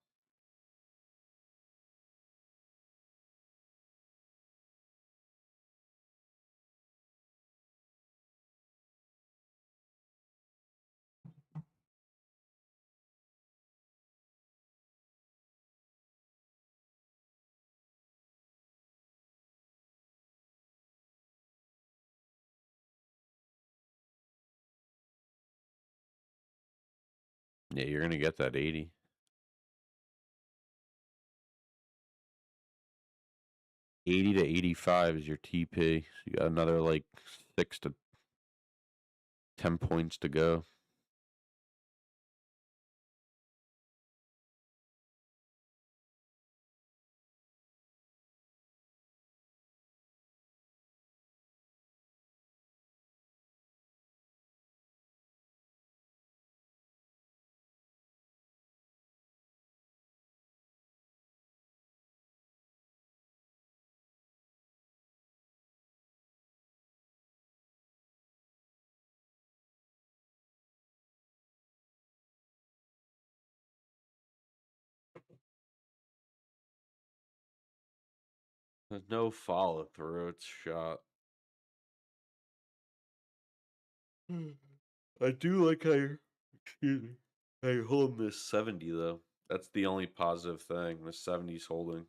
Yeah, you're gonna get that 80. 80 to 85 is your TP. So you got another like 6 to 10 points to go. There's no follow through. It's shot. I do like how you're, excuse me, how you're holding this 70 though. That's the only positive thing. The 70's holding.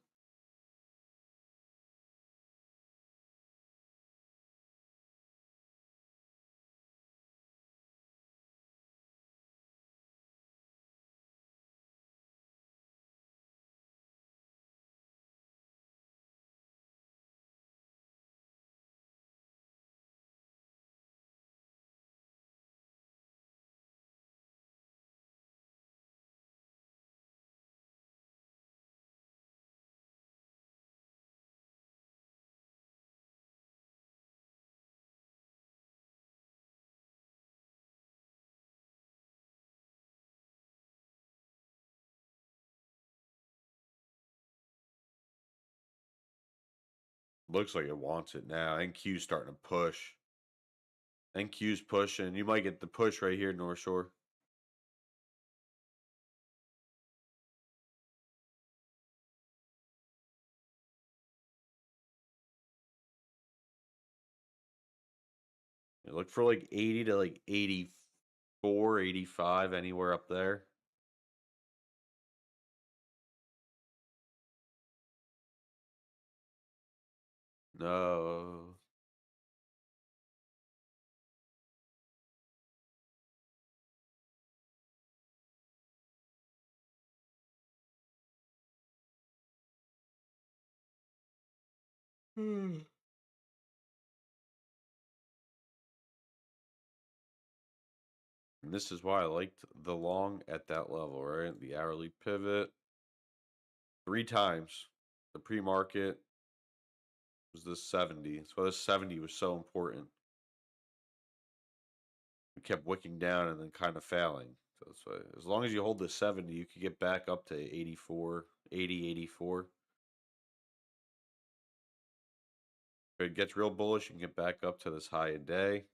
Looks like it wants it now. NQ's starting to push. NQ's pushing. You might get the push right here, North Shore. Look for like 80 to like 84, 85, anywhere up there. No. And this is why I liked the long at that level, right? The hourly pivot. 3 times. The pre-market was the 70. That's why the 70 was so important. We kept wicking down and then kind of failing. So that's why, as long as you hold the 70, you could get back up to 84, 80, 84. If it gets real bullish, you can get back up to this high a day.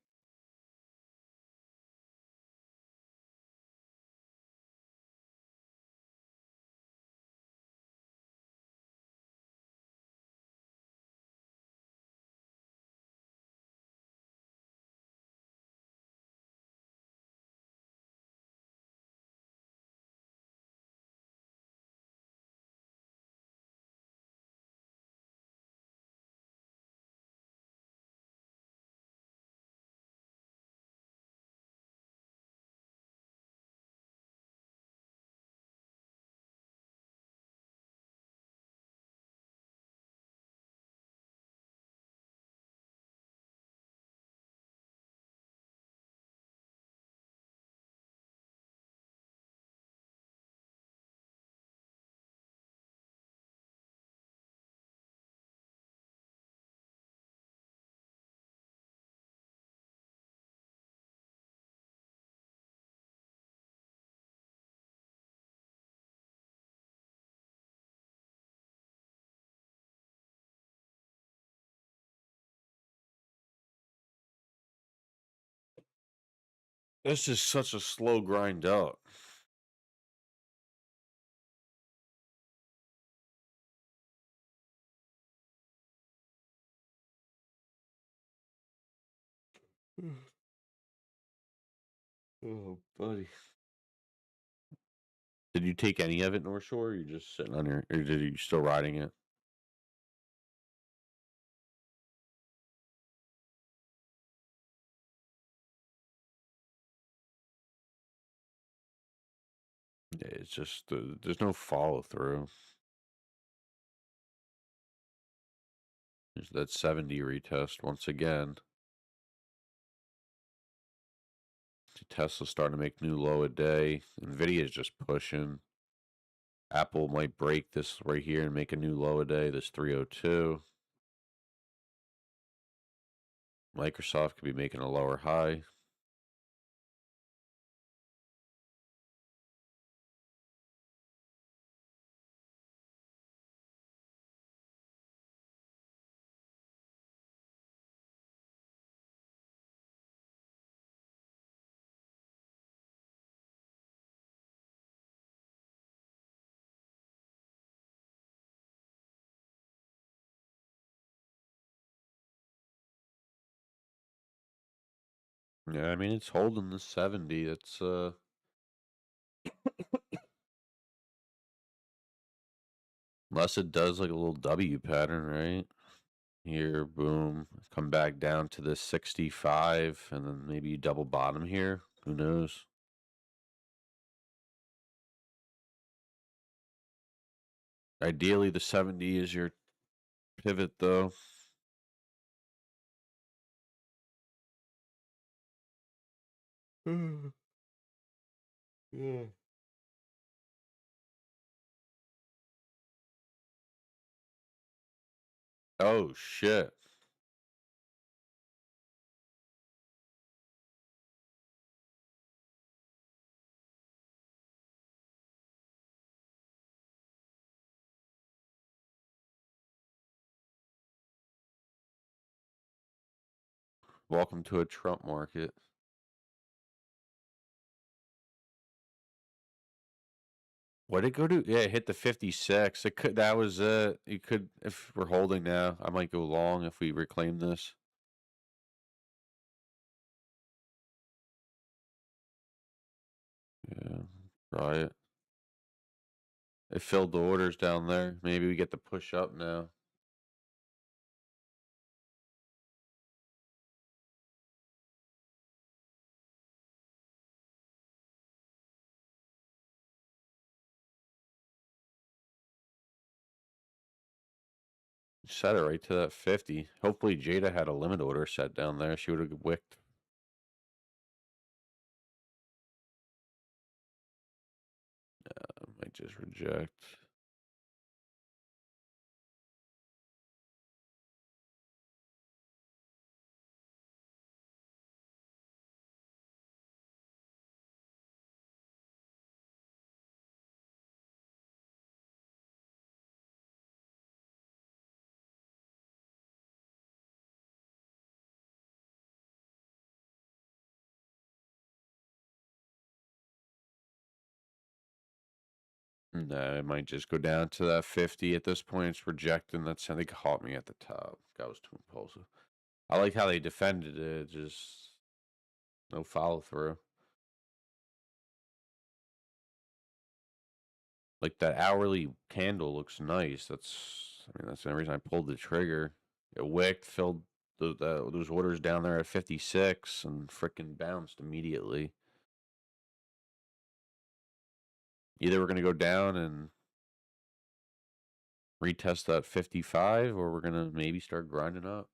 This is such a slow grind up. Oh, buddy. Did you take any of it, North Shore? Or you just sitting on your, or did you still riding it? Yeah, it's just there's no follow through. There's that 70 retest once again. Tesla's starting to make new low a day. Nvidia's just pushing. Apple might break this right here and make a new low a day. This 302. Microsoft could be making a lower high. Yeah, I mean it's holding the 70. That's unless it does like a little W pattern, right? Here, boom, come back down to the 65, and then maybe you double bottom here. Who knows? Ideally, the 70 is your pivot, though. Yeah. Oh, shit. Welcome to a Trump market. What did it go to? Yeah, it hit the 56. It could. That was it. You could, if we're holding now, I might go long if we reclaim this. Yeah, try it. It filled the orders down there. Maybe we get the push up now. Set it right to that 50. Hopefully Jada had a limit order set down there. She would have wicked. Might just reject. Nah, it might just go down to that 50 at this point. It's rejecting. That's how they caught me at the top. That was too impulsive. I like how they defended it. Just no follow through. Like that hourly candle looks nice. That's the reason I pulled the trigger. It wicked, filled those orders down there at 56 and freaking bounced immediately. Either we're going to go down and retest that 55 or we're going to maybe start grinding up.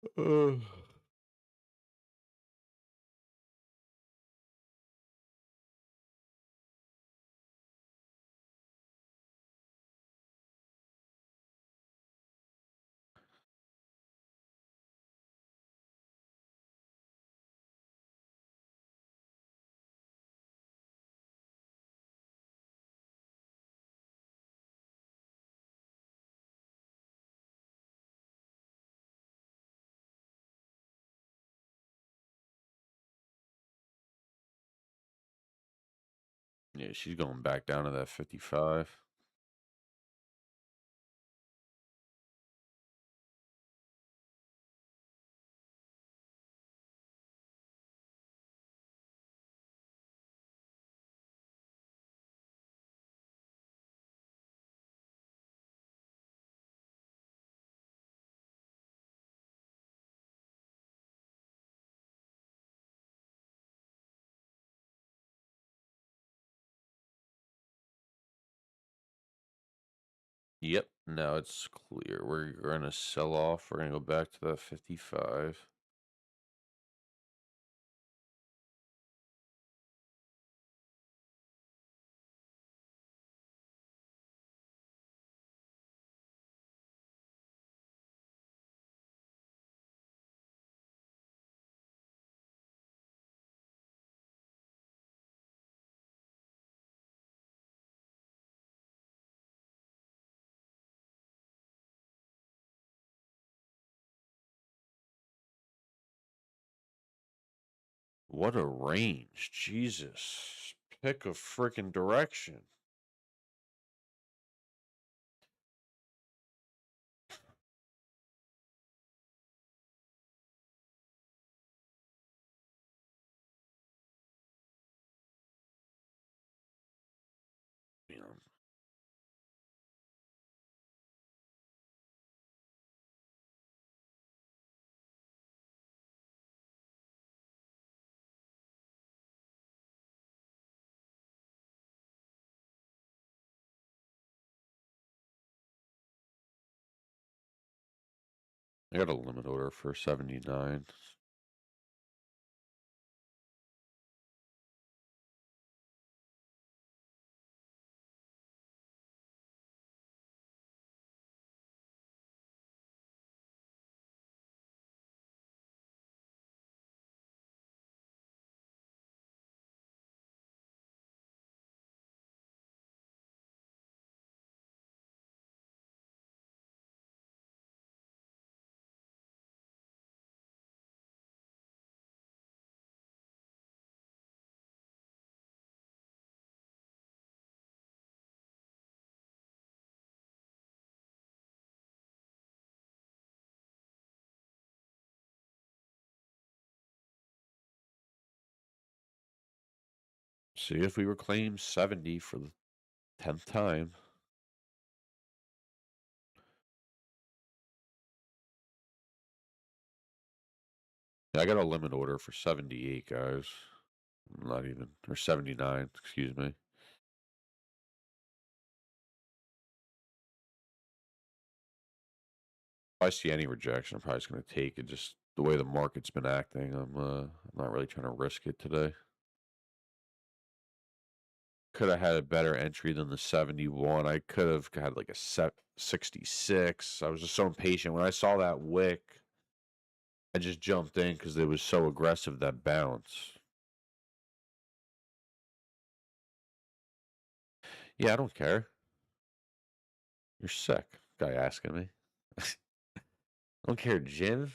Ugh. Yeah, she's going back down to that 55. Yep, now it's clear. We're going to sell off. We're going to go back to that 55. What a range. Jesus. Pick a freaking direction. You know, I got a limit order for 79. See if we reclaim 70 for the 10th time. I got a limit order for 78, guys. Not even, or 79, excuse me. If I see any rejection, I'm probably just going to take it. Just the way the market's been acting, I'm not really trying to risk it today. Could have had a better entry than the 71. I could have had like a 66. I was just so impatient. When I saw that wick, I just jumped in because it was so aggressive, that bounce. Yeah, I don't care. You're sick. Guy asking me. I don't care, Jin.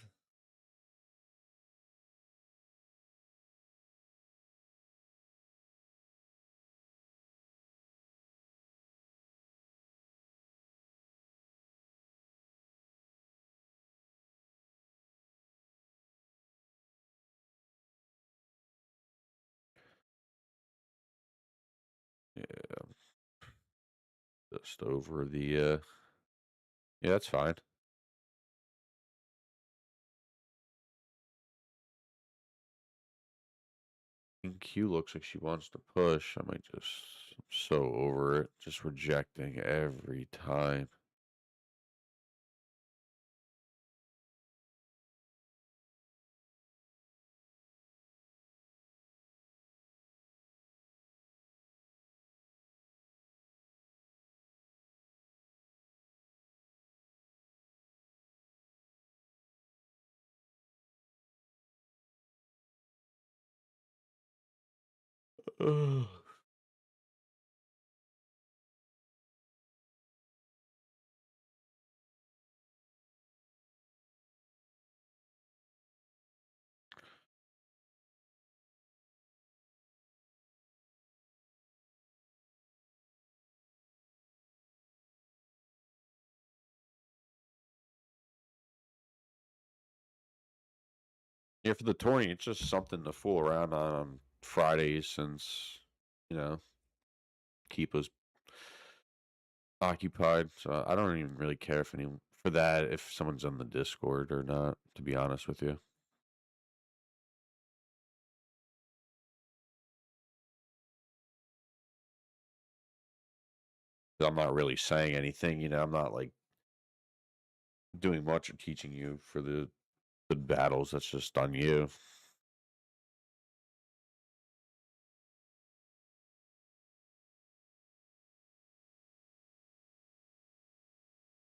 Yeah, just over the. Yeah, that's fine. Q looks like she wants to push. I might just. I'm so over it. Just rejecting every time. Ugh. Yeah, for the touring, it's just something to fool around on Fridays since, you know, keep us occupied. So I don't even really care if any for that if someone's on the Discord or not, to be honest with you. I'm not really saying anything, I'm not like doing much or teaching you for the battles. That's just on you.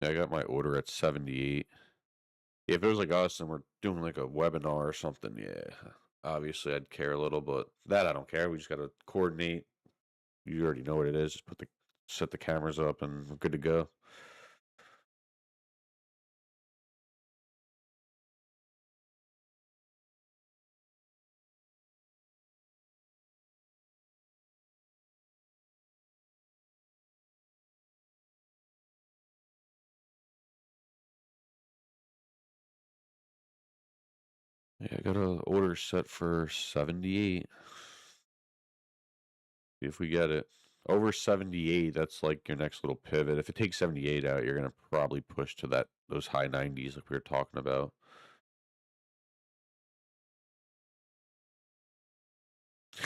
I got my order at 78. If it was like us and we're doing like a webinar or something, yeah, obviously I'd care a little, but that I don't care. We just got to coordinate. You already know what it is. Just set the cameras up and we're good to go. Yeah, I got a order set for 78. If we get it over 78, that's like your next little pivot. If it takes 78 out, you're gonna probably push to those high 90s like we were talking about.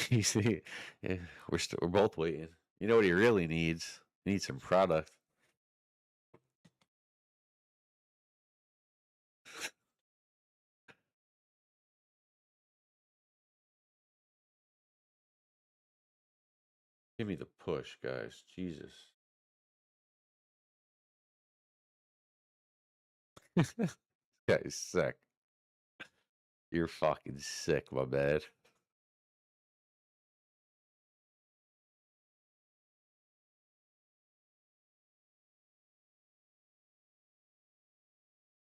You see, yeah, we're both waiting. You know what he really needs? He needs some product. Give me the push, guys. Jesus. Guy's sick. You're fucking sick, my man.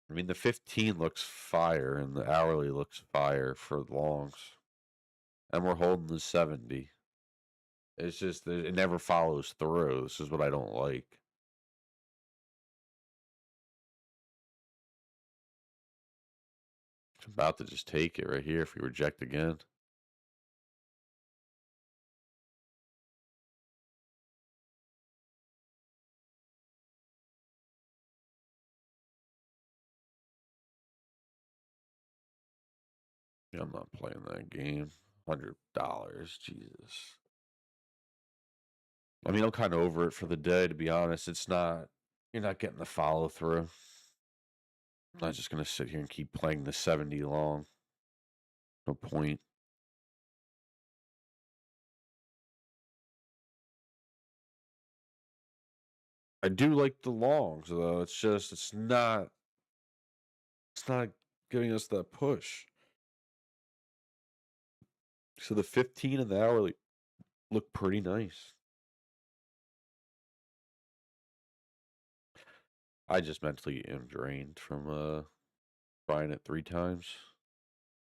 I mean, the 15 looks fire and the hourly looks fire for longs. And we're holding the 70. It's just that it never follows through. This is what I don't like. I'm about to just take it right here if we reject again. Yeah, I'm not playing that game. $100. Jesus. I mean, I'm kind of over it for the day, to be honest. You're not getting the follow through. I'm not just going to sit here and keep playing the 70 long. No point. I do like the longs, though. It's not giving us that push. So the 15 and the hourly look pretty nice. I just mentally am drained from trying it 3 times.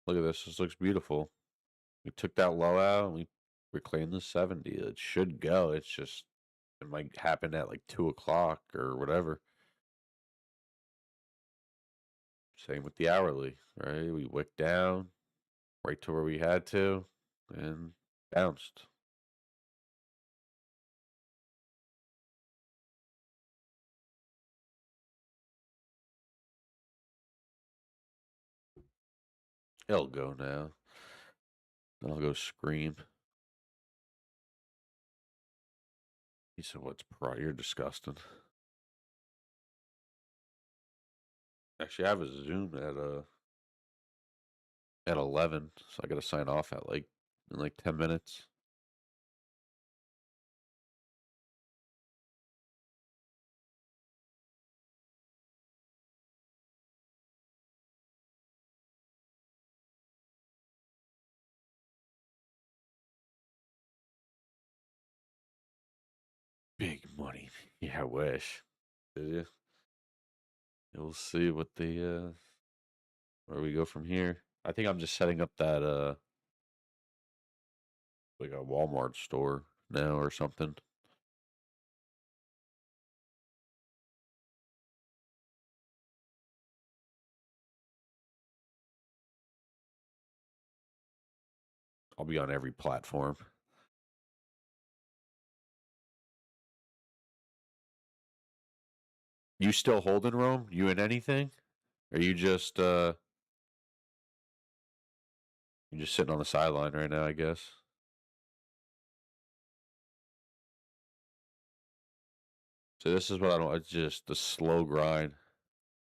Look at this. This looks beautiful. We took that low out and we reclaimed the 70. It should go. It's just it might happen at like 2 o'clock or whatever. Same with the hourly, right? We wicked down right to where we had to and bounced. It'll go now. Then I'll go scream. He said, "What's You're disgusting." Actually, I have a Zoom at 11, so I got to sign off at like in like 10 minutes. Yeah, I wish. Did you? We'll see what the where we go from here. I think I'm just setting up that like a Walmart store now or something. I'll be on every platform. You still holding Rome? You in anything? Are you just sitting on the sideline right now, I guess? So this is what I don't. It's just the slow grind.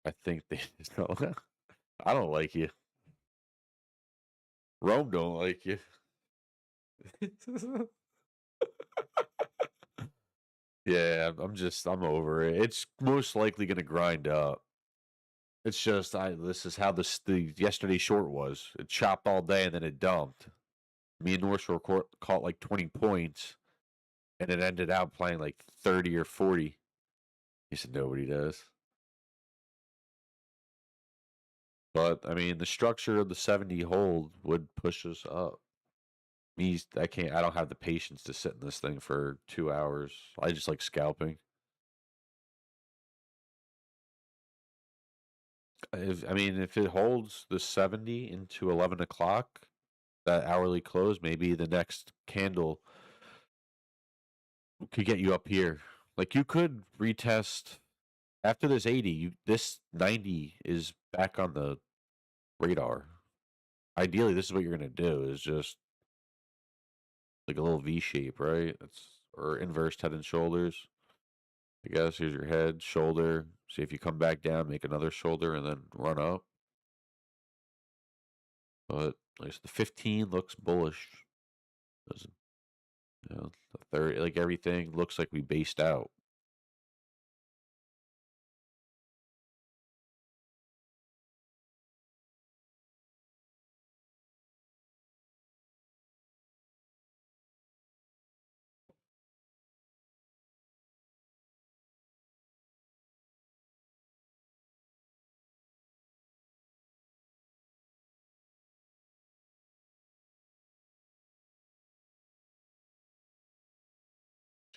I think they just don't. I don't like you. Rome don't like you. Yeah, I'm over it. It's most likely gonna grind up. It's just this is how the yesterday short was. It chopped all day and then it dumped. Me and North Shore caught like 20 points and it ended out playing like 30 or 40. He said nobody does. But I mean, the structure of the 70 hold would push us up. I don't have the patience to sit in this thing for 2 hours. I just like scalping. If it holds the 70 into 11 o'clock, that hourly close, maybe the next candle could get you up here. Like you could retest after this 80, this 90 is back on the radar. Ideally, this is what you're gonna do is just like a little V shape, right? It's or inverse head and shoulders. I guess here's your head, shoulder. See if you come back down, make another shoulder, and then run up. But at least the 15 looks bullish. Doesn't the 30, like everything looks like we based out.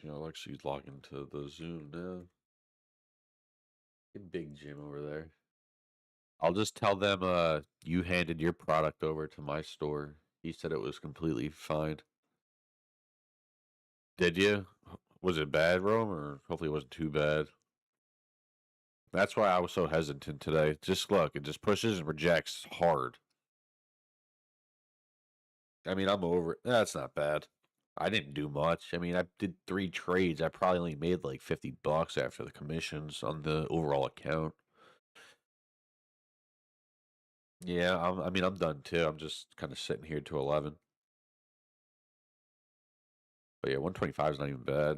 Like she's logging to the Zoom now. Big Jim over there. I'll just tell them you handed your product over to my store. He said it was completely fine. Did you? Was it bad, Rome, or hopefully it wasn't too bad? That's why I was so hesitant today. Just look, it just pushes and rejects hard. I'm over it. That's not bad. I didn't do much. I did 3 trades. I probably only made like $50 after the commissions on the overall account. Yeah, I'm done too. I'm just kind of sitting here to 11. But yeah, 125 is not even bad.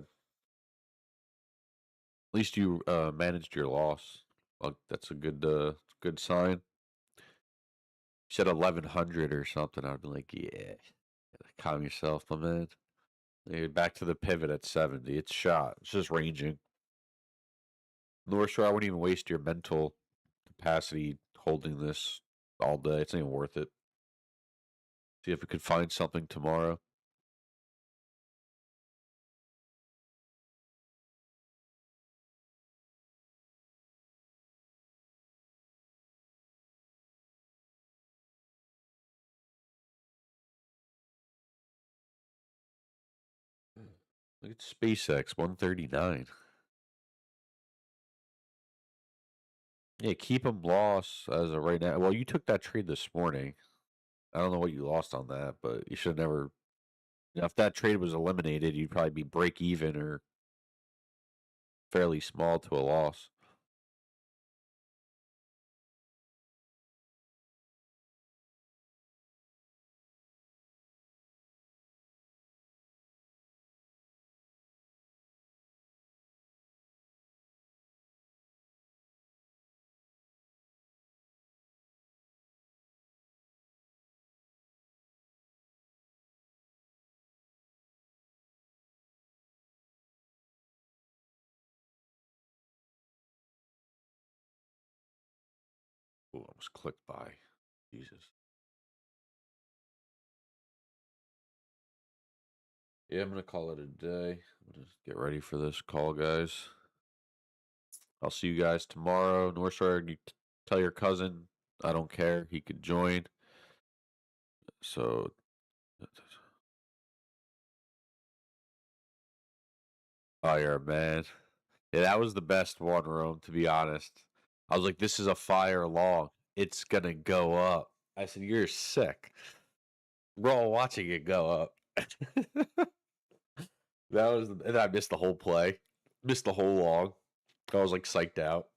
At least you managed your loss. That's a good sign. You said 1100 or something. I'd be like, yeah, calm yourself, my man. Yeah, back to the pivot at 70. It's shot. It's just ranging. North Shore, I wouldn't even waste your mental capacity holding this all day. It's not even worth it. See if we could find something tomorrow. Look at SpaceX 139. Yeah, keep them lost as of right now. Well, you took that trade this morning. I don't know what you lost on that, but you should never. If that trade was eliminated, you'd probably be break even or fairly small to a loss. almost clicked by. Jesus. Yeah, I'm gonna call it a day. I'm gonna get ready for this call, guys. I'll see you guys tomorrow. North Shore, you tell your cousin I don't care. He could join. So, fire, man. Yeah, that was the best one, Rome, to be honest. I was like, this is a fire long. It's gonna go up. I said, you're sick. We're all watching it go up. And I missed the whole play. Missed the whole long. I was like psyched out.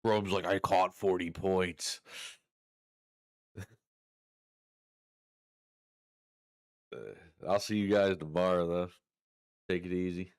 Rome's like, I caught 40 points. I'll see you guys tomorrow, though. Take it easy.